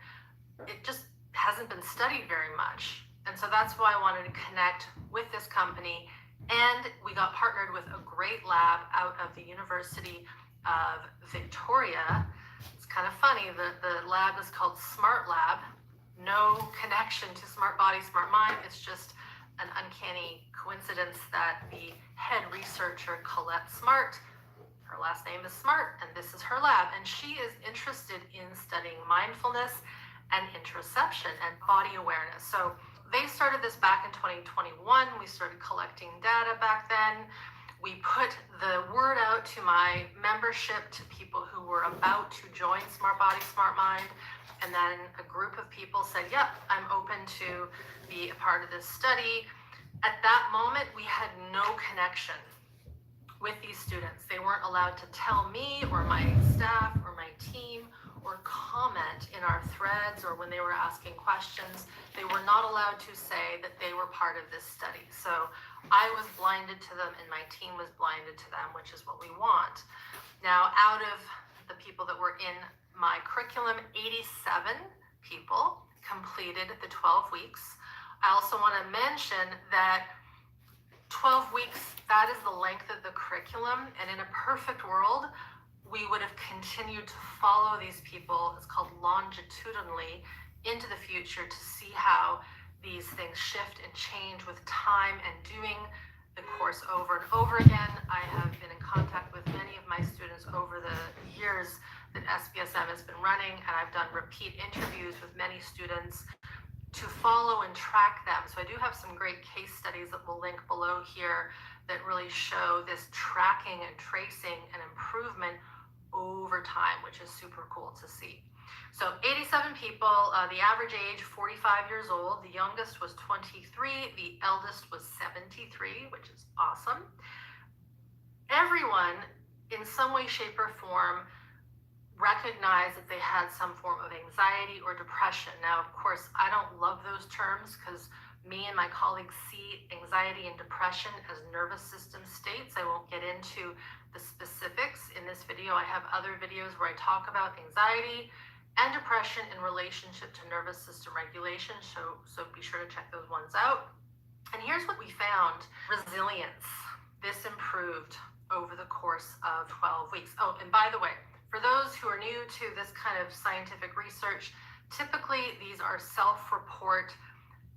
Speaker 4: It just hasn't been studied very much. And so that's why I wanted to connect with this company. And we got partnered with a great lab out of the University of Victoria. It's kind of funny, the lab is called Smart Lab. No connection to Smart Body, Smart Mind. It's just an uncanny coincidence that the head researcher, Colette Smart, her last name is Smart, and this is her lab. And she is interested in studying mindfulness and interoception and body awareness. So they started this back in 2021. We started collecting data back then. We put the word out to my membership, to people who were about to join Smart Body, Smart Mind. And then a group of people said, yep, I'm open to be a part of this study. At that moment, we had no connection with these students. They weren't allowed to tell me or my staff or my team or comment in our threads, or when they were asking questions, they were not allowed to say that they were part of this study. So I was blinded to them and my team was blinded to them, which is what we want. Now, out of the people that were in my curriculum, 87 people completed the 12 weeks. I also want to mention that 12 weeks, that is the length of the curriculum. And in a perfect world, we would have continued to follow these people, it's called longitudinally, into the future to see how these things shift and change with time and doing the course over and over again. I have been in contact with many of my students over the years that SBSM has been running, and I've done repeat interviews with many students to follow and track them. So I do have some great case studies that we'll link below here that really show this tracking and tracing and improvement over time, which is super cool to see. So 87 people, the average age 45 years old, the youngest was 23, the eldest was 73, which is awesome. Everyone in some way, shape, or form recognized that they had some form of anxiety or depression. Now, of course, I don't love those terms because me and my colleagues see anxiety and depression as nervous system states. I won't get into the specifics in this video. I have other videos where I talk about anxiety and depression in relationship to nervous system regulation, so be sure to check those ones out. And here's what we found. Resilience. This improved over the course of 12 weeks. Oh, and by the way, for those who are new to this kind of scientific research, typically these are self-report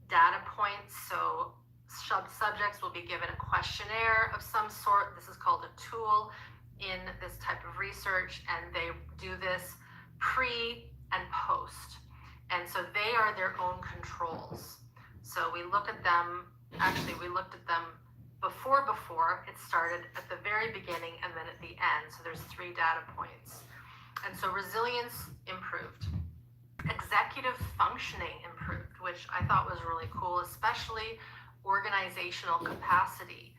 Speaker 4: data points. So subjects will be given a questionnaire of some sort. This is called a tool in this type of research, and they do this pre and post. And so they are their own controls. So we look at them, actually we looked at them before it started, at the very beginning, and then at the end. So there's 3 data points. And so resilience improved. Executive functioning improved, which I thought was really cool, especially organizational capacity.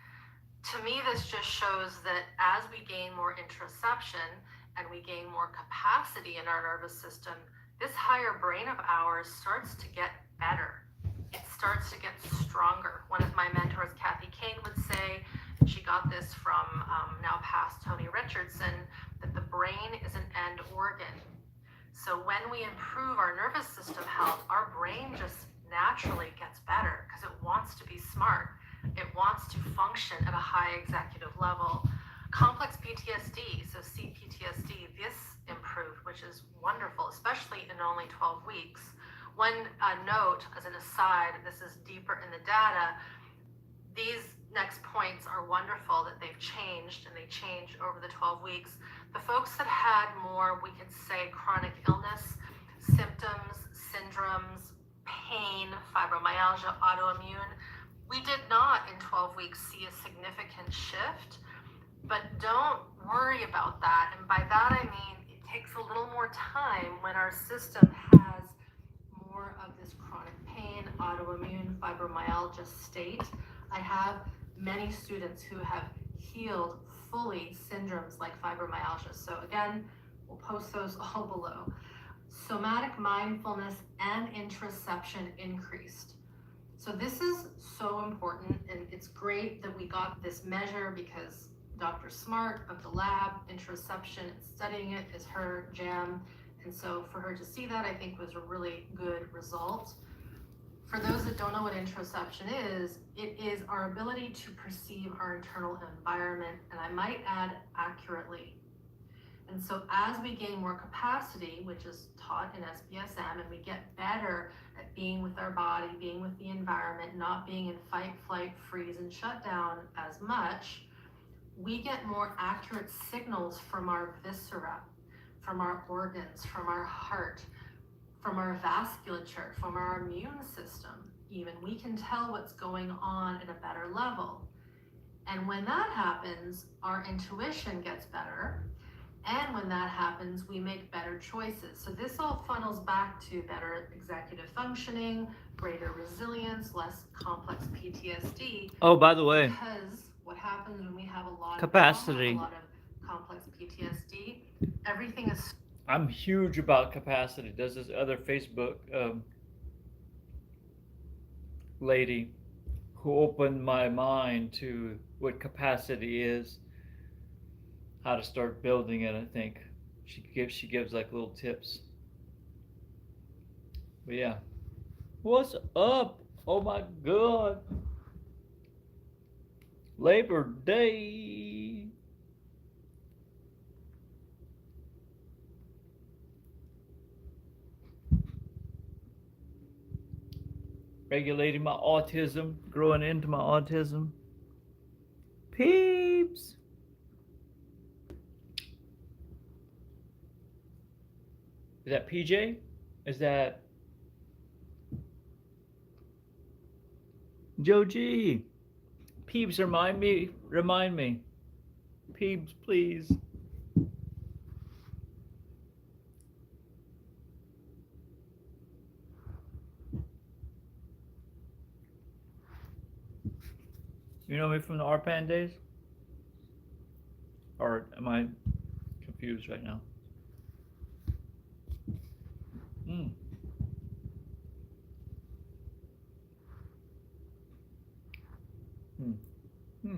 Speaker 4: To me, this just shows that as we gain more interoception and we gain more capacity in our nervous system, this higher brain of ours starts to get better. It starts to get stronger. One of my mentors, Kathy Kane, would say, she got this from now past Tony Richardson, that the brain is an end organ. So when we improve our nervous system health, our brain just naturally gets better because it wants to be smart. It wants to function at a high executive level. Complex PTSD, so CPTSD, this improved, which is wonderful, especially in only 12 weeks. One note as an aside, this is deeper in the data, these next points are wonderful that they've changed, and they changed over the 12 weeks. The folks that had more, we could say, chronic illness, symptoms, syndromes, pain, fibromyalgia, autoimmune, we did not in 12 weeks see a significant shift. But don't worry about that. And by that I mean it takes a little more time when our system has more of this chronic pain, autoimmune, fibromyalgia state. I have many students who have healed fully syndromes like fibromyalgia. So again, we'll post those all below. Somatic mindfulness and interoception increased. So this is so important, and it's great that we got this measure because Dr. Smart of the lab, interoception, and studying it is her jam. And so for her to see that, I think was a really good result. For those that don't know what interoception is, it is our ability to perceive our internal environment, and I might add accurately. And so as we gain more capacity, which is taught in SPSM, and we get better at being with our body, being with the environment, not being in fight, flight, freeze, and shut down as much, we get more accurate signals from our viscera, from our organs, from our heart, from our vasculature, from our immune system. Even we can tell what's going on at a better level. And when that happens, our intuition gets better. And when that happens, we make better choices. So this all funnels back to better executive functioning, greater resilience, less complex PTSD.
Speaker 1: Oh, by the way,
Speaker 4: Because what happens when we have a lot
Speaker 1: capacity.
Speaker 4: of trauma, a lot of complex PTSD, everything is.
Speaker 1: I'm huge about capacity. There's this other Facebook lady who opened my mind to what capacity is, how to start building it. I think she gives like little tips. But yeah, what's up? Oh my God, Labor Day. Regulating my autism, growing into my autism. Peeps. Is that PJ? Is that Joe G. Peeps, remind me. Remind me. Peeps, please. You know me from the RPAN days? Or am I confused right now? Hmm. Hmm. Hmm.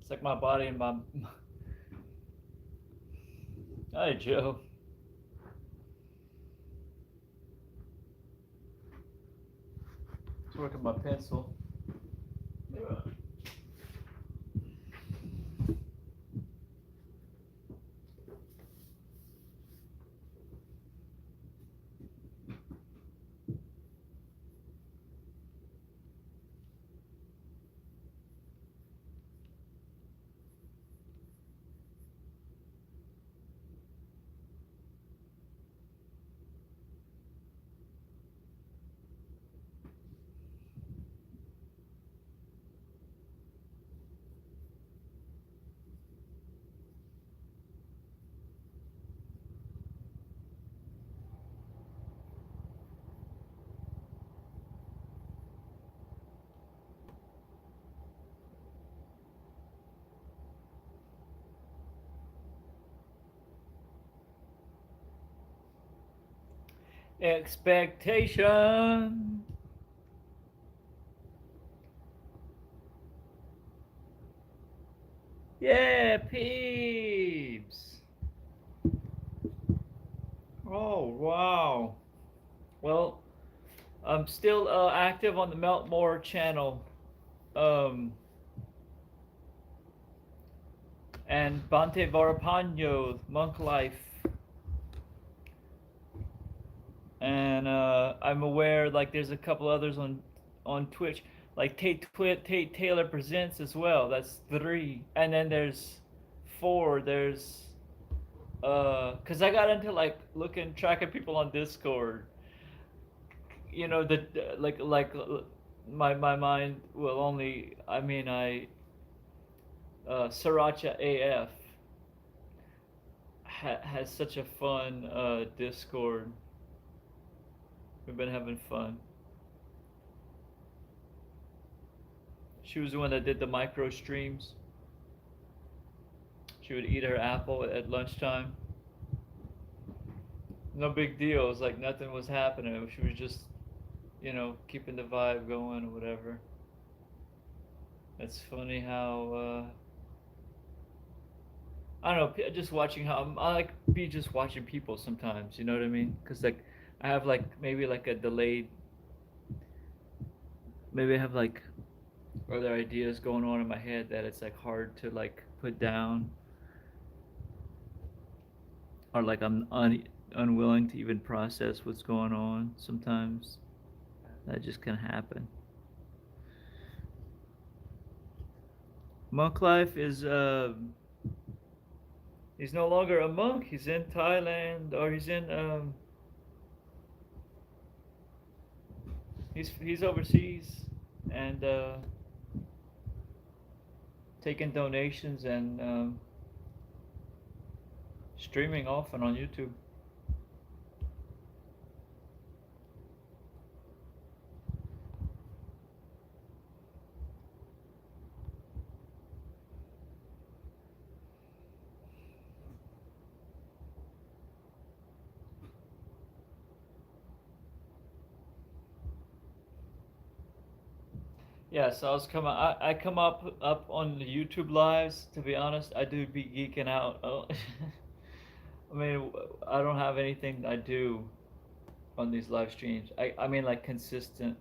Speaker 1: It's like my body and my. Hi, Joe. Let's work on my pencil. Expectation. Yeah, peeps. Oh, wow. Well, I'm still active on the Meltmore channel. Um, and Bante Varapano, Monk Life. And I'm aware, like, there's a couple others on Twitch, like Tate Taylor Presents as well. That's 3, and then there's 4. There's cause I got into like looking tracking people on Discord. You know the my mind will only. I mean Sriracha AF has such a fun Discord. We've been having fun. She was the one that did the micro streams. She would eat her apple at lunchtime. No big deal. It was like nothing was happening. She was just, keeping the vibe going or whatever. It's funny how, I don't know, just watching how, I like be just watching people sometimes, you know what I mean? Because, like, I have, like, maybe, like, a delayed, maybe I have, like, other ideas going on in my head that it's, like, hard to, like, put down. Or, like, I'm unwilling to even process what's going on sometimes. That just can happen. Monk life is he's no longer a monk. He's in Thailand, or he's in he's overseas, and taking donations and streaming often on YouTube. Yeah, so I was coming. I come up on the YouTube lives. To be honest, I do be geeking out. Oh, I mean, I don't have anything I do on these live streams. I mean, like, consistent,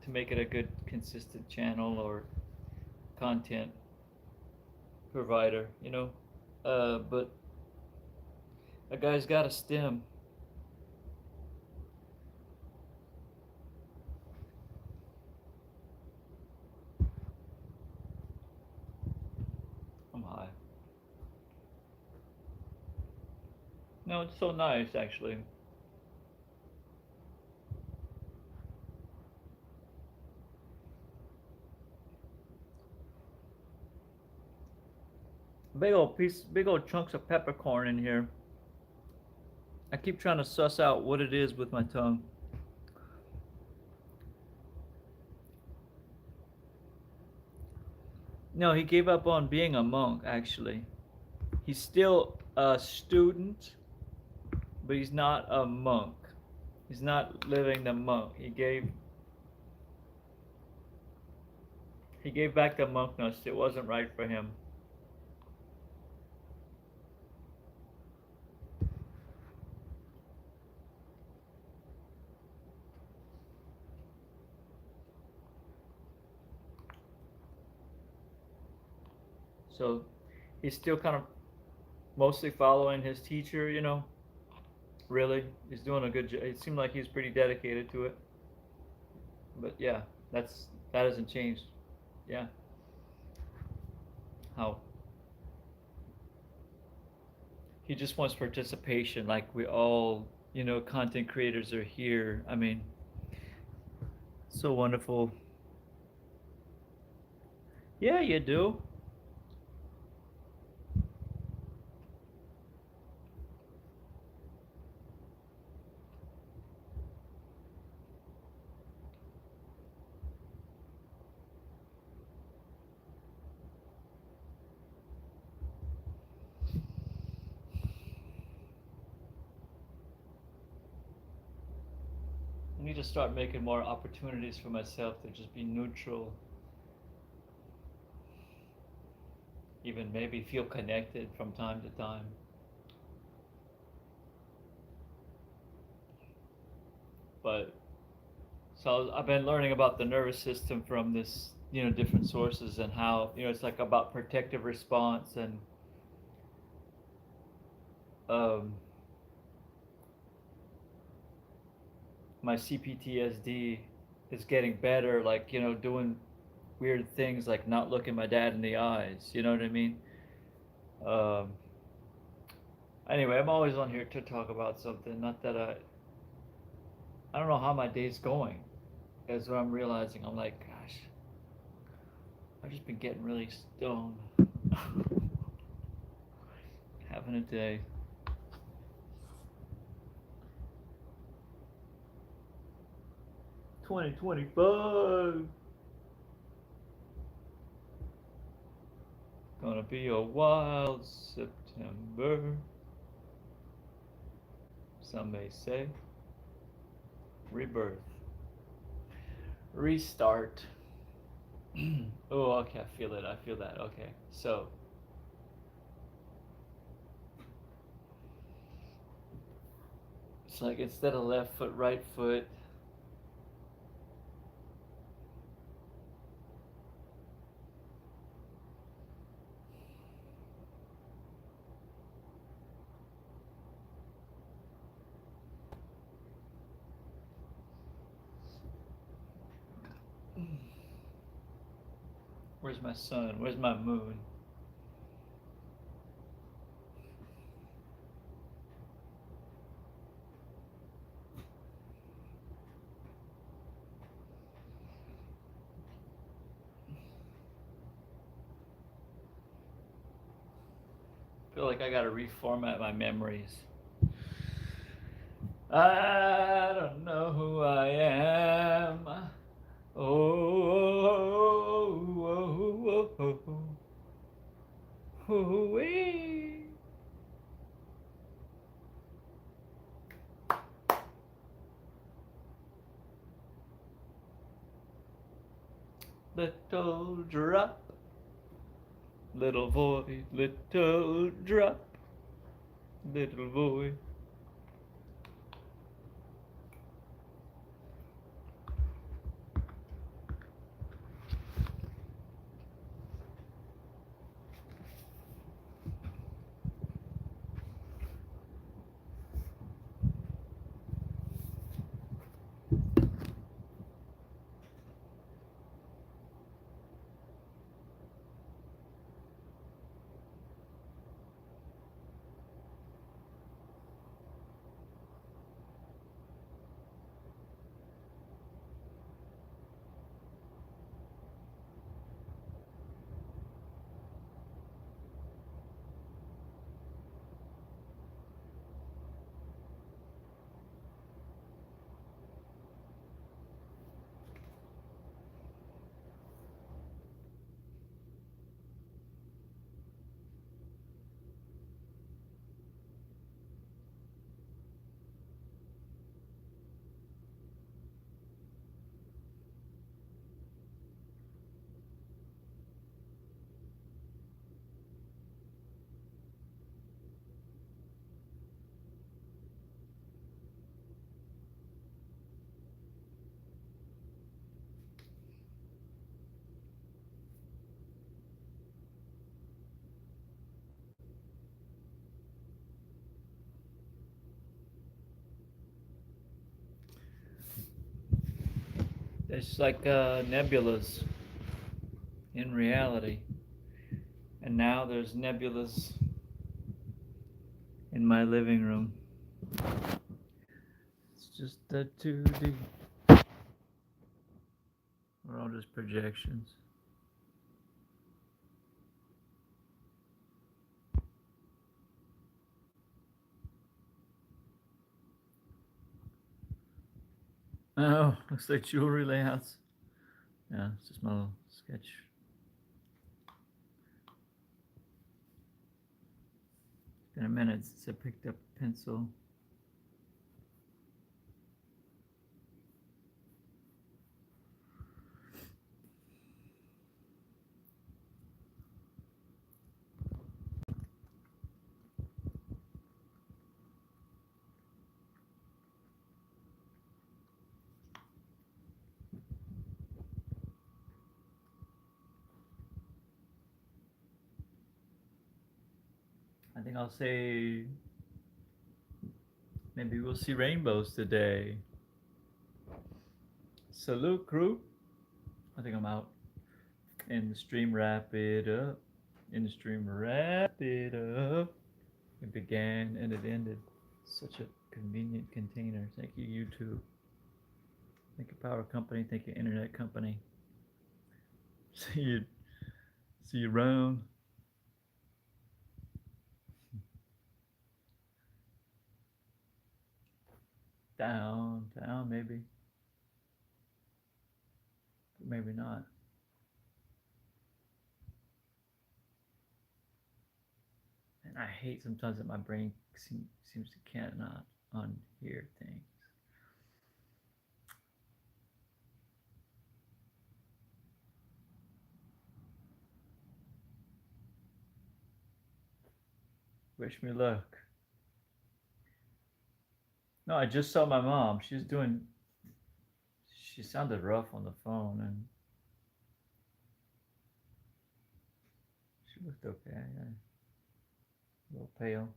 Speaker 1: to make it a good consistent channel or content provider, but a guy's got a stem. I'm high. No, it's so nice, actually. big old chunks of peppercorn in here. I keep trying to suss out what it is with my tongue. No, he gave up on being a monk, actually. He's still a student, but he's not a monk. He's not living the monk. He gave back the monkness. It wasn't right for him. So he's still kind of mostly following his teacher, you know. Really, he's doing a good job. It seemed like he's pretty dedicated to it. But yeah, that hasn't changed. Yeah. How he just wants participation, like we all, you know, content creators are here. I mean, so wonderful. Yeah, you do. I need to start making more opportunities for myself to just be neutral. Even maybe feel connected from time to time. But so I've been learning about the nervous system from this, you know, different sources and how, you know, it's like about protective response and um, my CPTSD is getting better, like, you know, doing weird things like not looking my dad in the eyes, you know what I mean? Um, anyway, I'm always on here to talk about something, not that I don't know how my day's going. That's what I'm realizing. I'm like, gosh, I've just been getting really stoned. Having a day. $20.25. Gonna be a wild September. Some may say. Rebirth. Restart. Oh, okay, I feel it. I feel that. Okay, so it's like instead of left foot, right foot. Where's my sun? Where's my moon? I feel like I gotta reformat my memories. I don't know who I am. Oh, oh, oh, oh, oh, oh, little drop, little boy, little drop, little boy. It's like nebulas in reality. And now there's nebulas in my living room. It's just the 2D. We're all just projections. Oh, looks like jewelry layouts. Yeah, it's just my little sketch. It's been a minute since I picked up a pencil. I think I'll say maybe we'll see rainbows today. Salute, crew. I think I'm out. In the stream, wrap it up. In the stream, wrap it up. It began and it ended. Such a convenient container. Thank you, YouTube. Thank you, power company. Thank you, internet company. See you around. Down, maybe. But maybe not. And I hate sometimes that my brain seems to cannot unhear things. Wish me luck. No, I just saw my mom. She sounded rough on the phone and she looked okay. A little pale.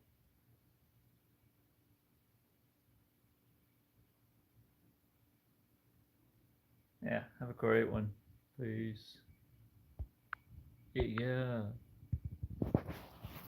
Speaker 1: Yeah, have a great one. Peace. Yeah.